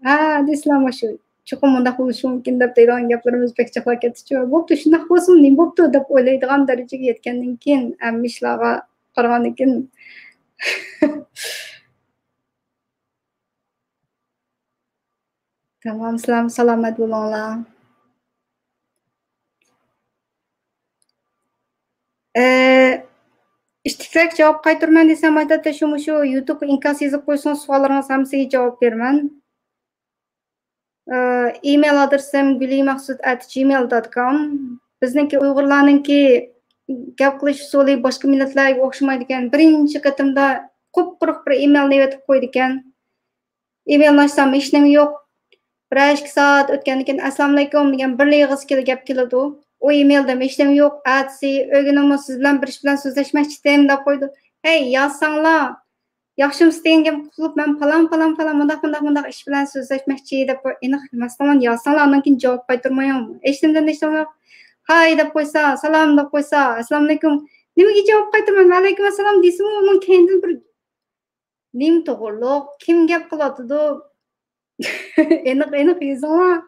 ha deslam shu chuqur mundaq bo'lishi mumkin deb deydigan gaplarimiz bakchaqlar ketdi. Bo'pti, shundoq bo'lsin, nima bo'pti deb o'ylaydigan darajaga yetgandan keyin hamma ishlarga qaragandan keyin tamam, sizlar salomat bo'linglar. İstikrak cevap qaytarman desam aytadi, shu YouTube inkas yozib qo'ysin, savollaringiz hammasiga javob beraman. Email adresim gulimaqsud@gmail.com. Bizniki Uyg'urlarninki gap qilish usuli boshqa millatlarga o'xshamaydi ekan. Birinchi qatimda quruq bir emailni yozib qo'ydi ekan. Emailni ochsam hech nima yo'q. 1-2 soat o'tgandan keyin assalomu alaykum degan bir lig'iz gap keladi. O emailda hech nima yo'q. Atsi o'rganamiz, siz bilan bir ish bilan so'zlashmoqchi edim deb qo'ydi. Hey, yozsanglar. Yaxshimisiz degan gap qilib, men falan mundaq ish bilan so'zlashmoqchi deb aniq emasman. Yozsanglar, undan keyin javob qaytarmayman. Eshitdim yo'q. Hay deb qo'ysa, salom deb qo'ysa, assalomu alaykum. Nimaga javob qaytarman? Va alaykum assalom deysizmi? Undan keyin bir nim to'g'riliq, kim gap qiladi? Aniq yozinglar.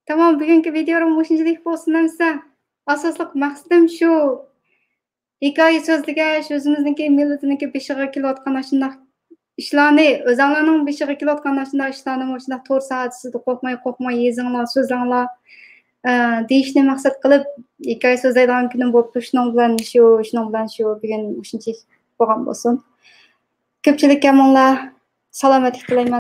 Tamam, bugungi videom shunchalik bo'lsin hamsa. Asosliq maqsadim shu. Hikoya so'zlash, o'zimizniki millatiniki beshiga kelayotgan shunday ishlarni, o'zinglarning beshiga kelayotgan shunday ishlarni shunday 4 soat sizda qo'rqmay yezinglar, so'zlanglar deyishni maqsad qilib hikoya so'zlaydigan kunim bo'libdi. Shuning bilan shu bugun shunchalik bo'lgan bo'lsin. Ko'pchilikka salomatlik tilayman.